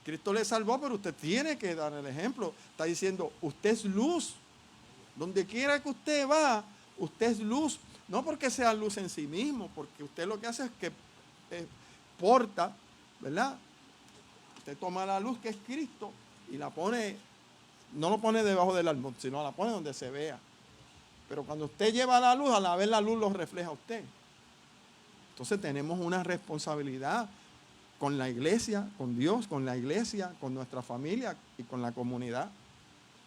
Cristo le salvó, pero usted tiene que dar el ejemplo. Está diciendo, usted es luz. Donde quiera que usted va, usted es luz. No porque sea luz en sí mismo, porque usted lo que hace es que porta, ¿verdad? Usted toma la luz que es Cristo y la pone, no lo pone debajo del árbol, sino la pone donde se vea. Pero cuando usted lleva la luz, a la vez la luz lo refleja a usted. Entonces tenemos una responsabilidad con la iglesia, con Dios, con la iglesia, con nuestra familia y con la comunidad.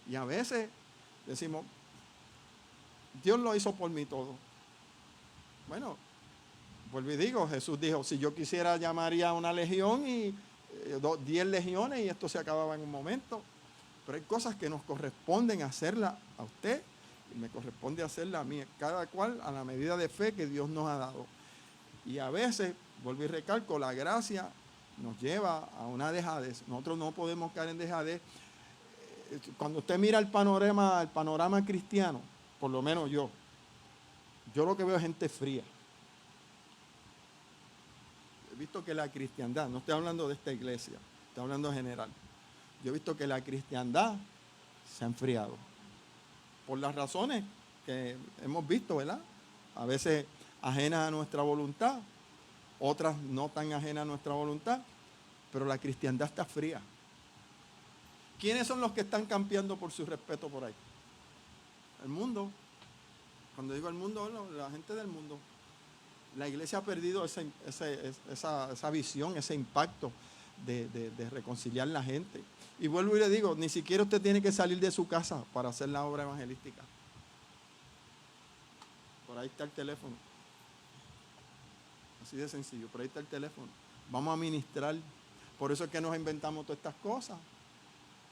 Y a veces decimos, Dios lo hizo por mí todo. Bueno, vuelvo y digo, Jesús dijo, si yo quisiera llamaría a una legión y 10 legiones y esto se acababa en un momento. Pero hay cosas que nos corresponden hacerla a usted y me corresponde hacerla a mí, cada cual a la medida de fe que Dios nos ha dado. Y a veces, vuelvo y recalco, la gracia nos lleva a una dejadez. Nosotros no podemos caer en dejadez. Cuando usted mira el panorama cristiano, por lo menos yo lo que veo es gente fría. He visto que la cristiandad, no estoy hablando de esta iglesia, estoy hablando en general. Yo he visto que la cristiandad se ha enfriado. Por las razones que hemos visto, ¿verdad? A veces ajenas a nuestra voluntad, otras no tan ajenas a nuestra voluntad, pero la cristiandad está fría. ¿Quiénes son los que están campeando por su respeto por ahí? El mundo. Cuando digo el mundo, la gente del mundo. La iglesia ha perdido esa visión, ese impacto de reconciliar la gente. Y vuelvo y le digo, ni siquiera usted tiene que salir de su casa para hacer la obra evangelística. Por ahí está el teléfono. Así de sencillo, por ahí está el teléfono. Vamos a ministrar. Por eso es que nos inventamos todas estas cosas,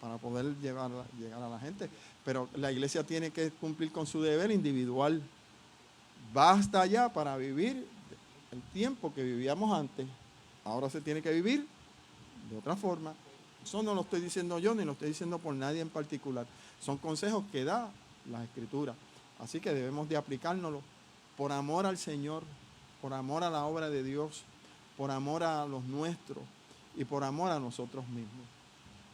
para poder llegar a la gente. Pero la iglesia tiene que cumplir con su deber individual. Basta ya para vivir el tiempo que vivíamos antes. Ahora se tiene que vivir de otra forma. Eso no lo estoy diciendo yo, ni lo estoy diciendo por nadie en particular. Son consejos que da la Escritura. Así que debemos de aplicárnoslo por amor al Señor, por amor a la obra de Dios, por amor a los nuestros y por amor a nosotros mismos.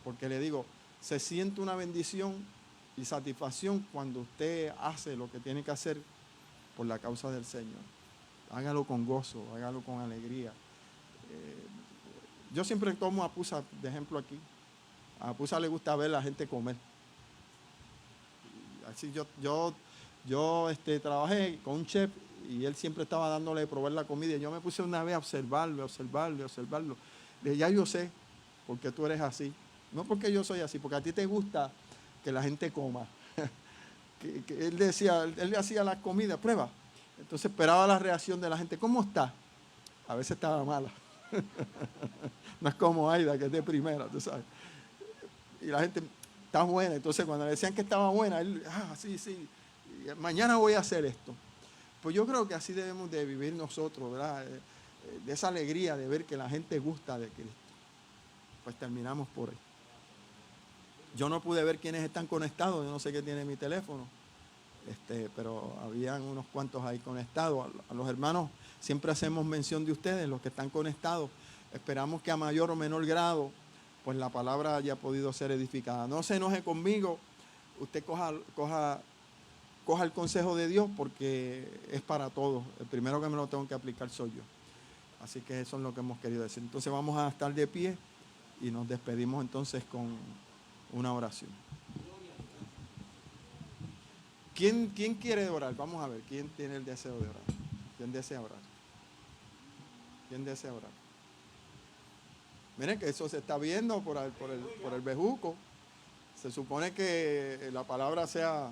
Porque le digo, se siente una bendición y satisfacción cuando usted hace lo que tiene que hacer por la causa del Señor. Hágalo con gozo, hágalo con alegría. Yo siempre tomo a Pusa de ejemplo aquí. A Pusa le gusta ver a la gente comer. Así yo trabajé con un chef y él siempre estaba dándole de probar la comida. Y yo me puse una vez a observarlo. Le dije, ya yo sé por qué tú eres así. No porque yo soy así, porque a ti te gusta que la gente coma. que él le hacía las comidas, prueba. Entonces esperaba la reacción de la gente. ¿Cómo está? A veces estaba mala. No es como Aida, que es de primera, tú sabes. Y la gente, está buena. Entonces cuando le decían que estaba buena, él, sí, mañana voy a hacer esto. Pues yo creo que así debemos de vivir nosotros, ¿verdad? De esa alegría de ver que la gente gusta de Cristo. Pues terminamos por ahí. Yo no pude ver quiénes están conectados, yo no sé qué tiene mi teléfono, pero habían unos cuantos ahí conectados. A los hermanos siempre hacemos mención de ustedes, los que están conectados. Esperamos que a mayor o menor grado, pues la palabra haya podido ser edificada. No se enoje conmigo, usted coja el consejo de Dios porque es para todos. El primero que me lo tengo que aplicar soy yo. Así que eso es lo que hemos querido decir. Entonces vamos a estar de pie y nos despedimos entonces con una oración. ¿Quién quiere orar? Vamos a ver, ¿quién tiene el deseo de orar? ¿Quién desea orar? ¿Quién desea orar? Miren que eso se está viendo por el bejuco. Se supone que la palabra sea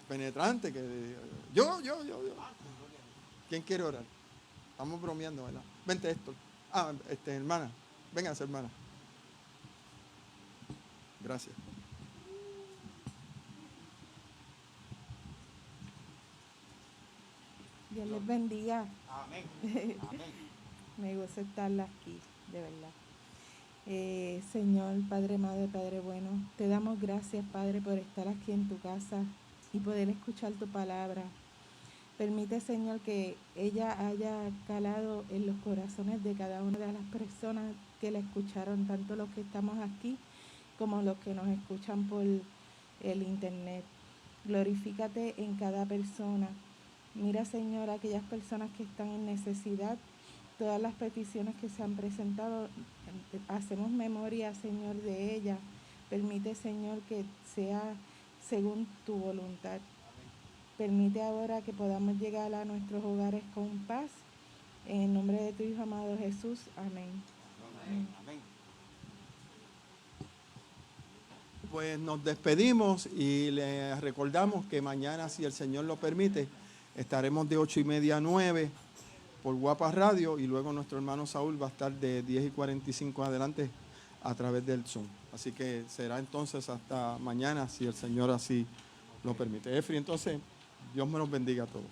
penetrante. Yo. ¿Quién quiere orar? Estamos bromeando, ¿verdad? Vente, Héctor. Hermana. Vénganse, hermana. Gracias. Dios les bendiga. Amén. Amén. Me gusta estar aquí, de verdad. Señor, Padre amado, Padre bueno, te damos gracias, Padre, por estar aquí en tu casa y poder escuchar tu palabra. Permite, Señor, que ella haya calado en los corazones de cada una de las personas que la escucharon, tanto los que estamos aquí como los que nos escuchan por el internet. Glorifícate en cada persona. Mira, Señor, a aquellas personas que están en necesidad, todas las peticiones que se han presentado, hacemos memoria, Señor, de ellas. Permite, Señor, que sea según tu voluntad. Permite ahora que podamos llegar a nuestros hogares con paz. En el nombre de tu Hijo amado Jesús. Amén. Amén. Amén. Pues nos despedimos y les recordamos que mañana, si el Señor lo permite, estaremos de 8:30 a 9 por Guapa Radio y luego nuestro hermano Saúl va a estar de 10:45 adelante a través del Zoom. Así que será entonces hasta mañana, si el Señor así lo permite. Efri, entonces, Dios me los bendiga a todos.